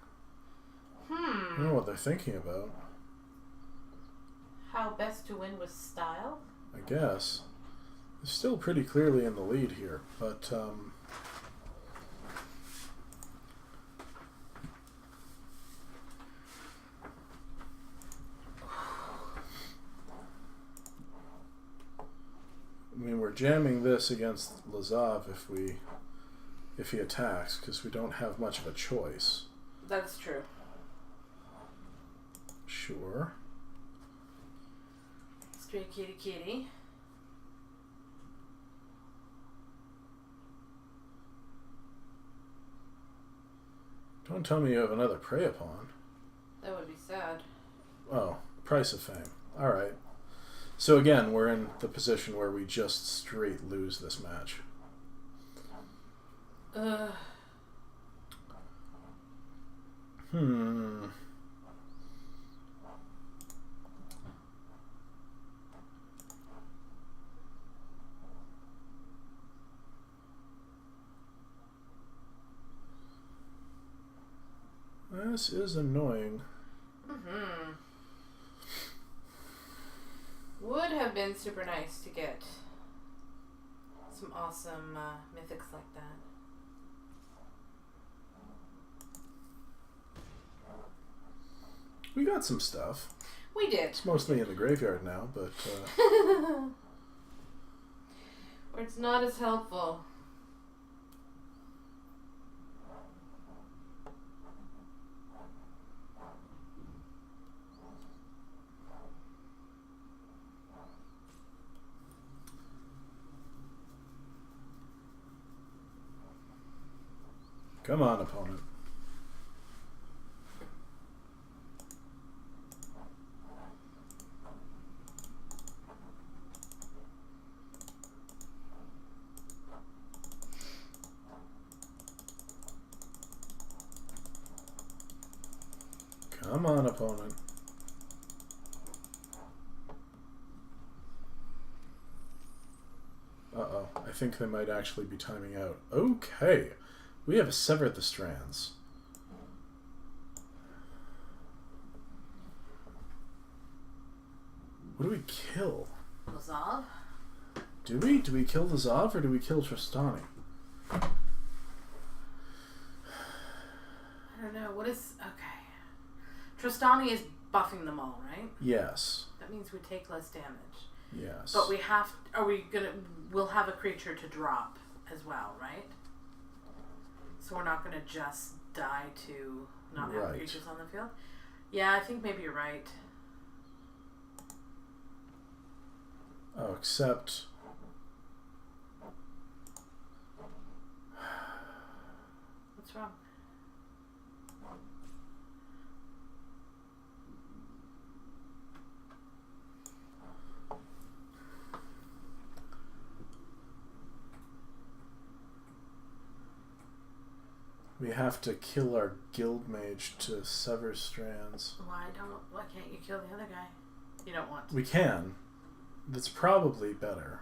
I don't know what they're thinking about. how best to win with style? I guess. They're still pretty clearly in the lead here, but I mean, we're jamming this against Lazav if he attacks, because we don't have much of a choice. That's true. Sure. Stray kitty kitty. Don't tell me you have another prey upon. That would be sad. Oh, price of fame. Alright. So again, we're in the position where we just straight lose this match. This is annoying. Would have been super nice to get some awesome mythics like that. We got some stuff. We did. It's mostly in the graveyard now, but... Where it's not as helpful. Come on, opponent. Come on, opponent. Uh-oh. I think they might actually be timing out. Okay. We have severed the strands. What do we kill? Lazav? Do we? Do we kill Lazav or do we kill Tristani? I don't know. What is... Okay. Tristani is buffing them all, right? Yes. That means we take less damage. Yes. But we have... Are we gonna... We'll have a creature to drop as well, right? So we're not gonna just die to not have creatures on the field? Yeah, I think maybe you're right. Oh, except... What's wrong? We have to kill our guild mage to sever strands. Why can't you kill the other guy? You don't want to. We can. That's probably better.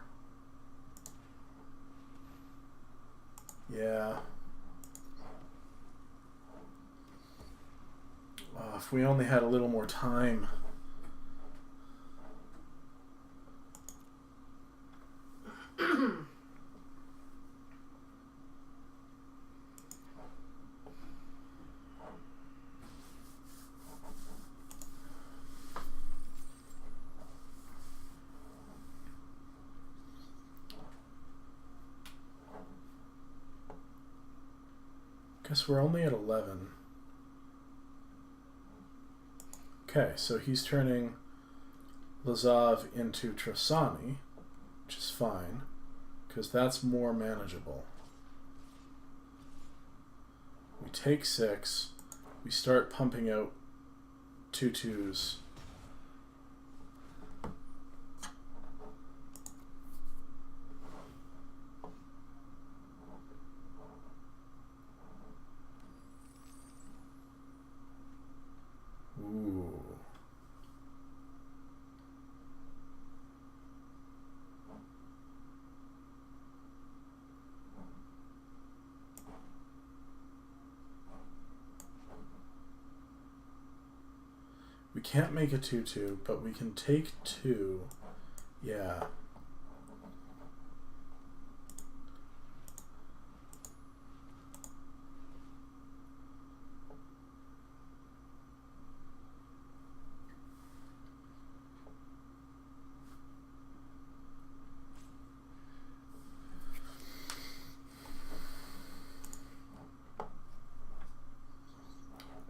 Yeah. Oh, if we only had a little more time. Guess we're only at 11. Okay, so he's turning Lazav into Tristani, which is fine, because that's more manageable. We take 6, we start pumping out 2/2s. Ooh. We can't make a 2/2, but we can take 2. Yeah.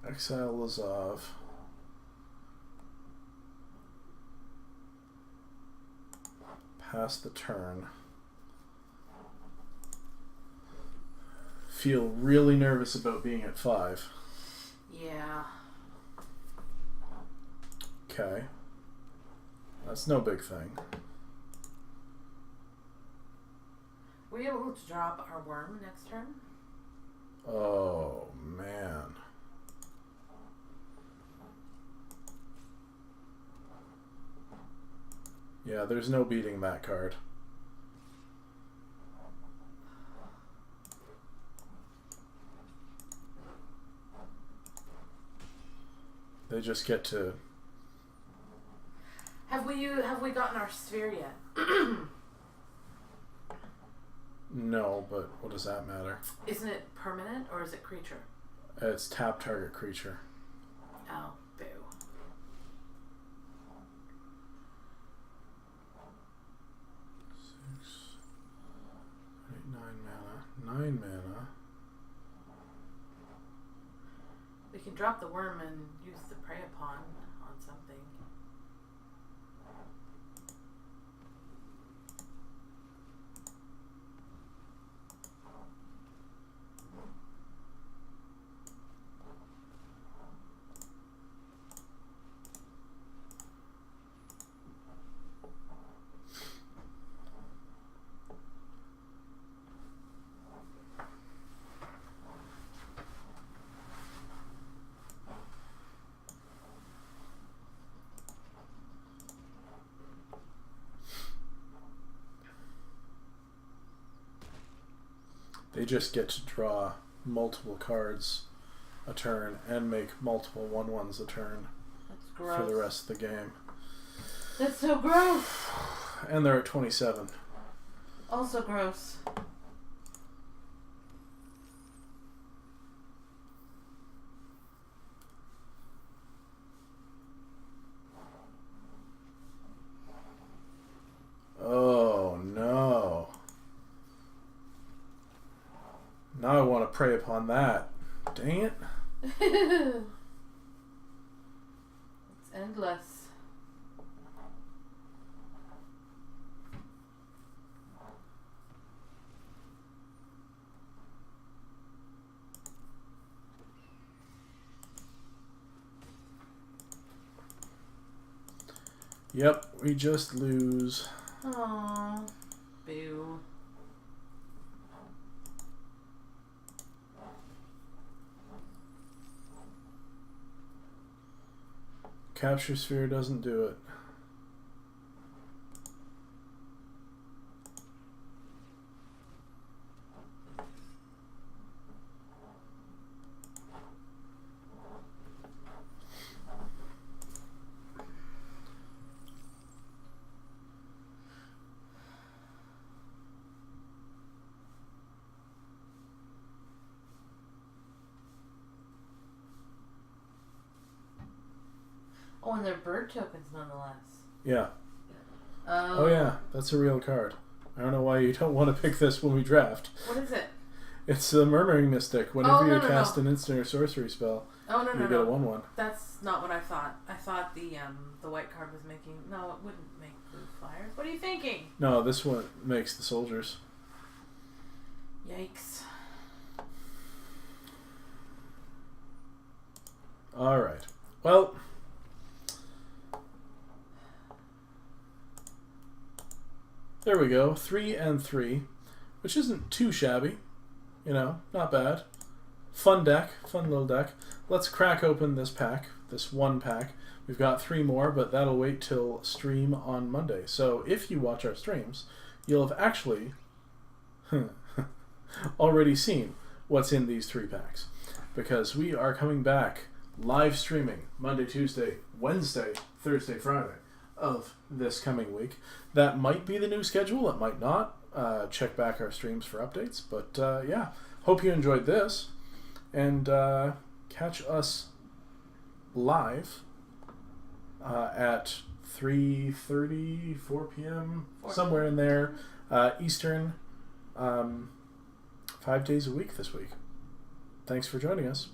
Exile Lazov. Pass the turn. Feel really nervous about being at 5. Yeah. Okay. That's no big thing. Were you able to drop our worm next turn? Oh, man. Yeah, there's no beating that card. They just get to... Have we gotten our sphere yet? No, but what does that matter? Isn't it permanent or is it creature? It's tap target creature. Oh, boo. 6, 8, 9 mana. 9 mana. We can drop the worm and use the prey upon on something. They just get to draw multiple cards a turn and make multiple 1/1s a turn. That's gross. For the rest of the game. That's so gross. And they're at 27. Also gross. Oh no. Now I want to prey upon that. Dang it. It's endless. Yep, we just lose. Aww. Boo. Capture Sphere doesn't do it. Oh, and they're bird tokens nonetheless. Yeah. Oh yeah, that's a real card. I don't know why you don't want to pick this when we draft. What is it? It's the Murmuring Mystic. Whenever you cast an instant or sorcery spell, you get a 1/1. That's not what I thought. I thought the white card was making... No, it wouldn't make blue flyers. What are you thinking? No, this one makes the soldiers. Yikes. Alright. Well... There we go. 3 and 3. Which isn't too shabby. You know, not bad. Fun deck. Fun little deck. Let's crack open this pack. This one pack. We've got 3 more, but that'll wait till stream on Monday. So if you watch our streams, you'll have actually already seen what's in these 3 packs. Because we are coming back live streaming Monday, Tuesday, Wednesday, Thursday, Friday of this coming week. That might be the new schedule. It might not. Check back our streams for updates. But yeah, hope you enjoyed this. And catch us live at 3:30, 4 p.m., somewhere in there, Eastern, 5 days a week this week. Thanks for joining us.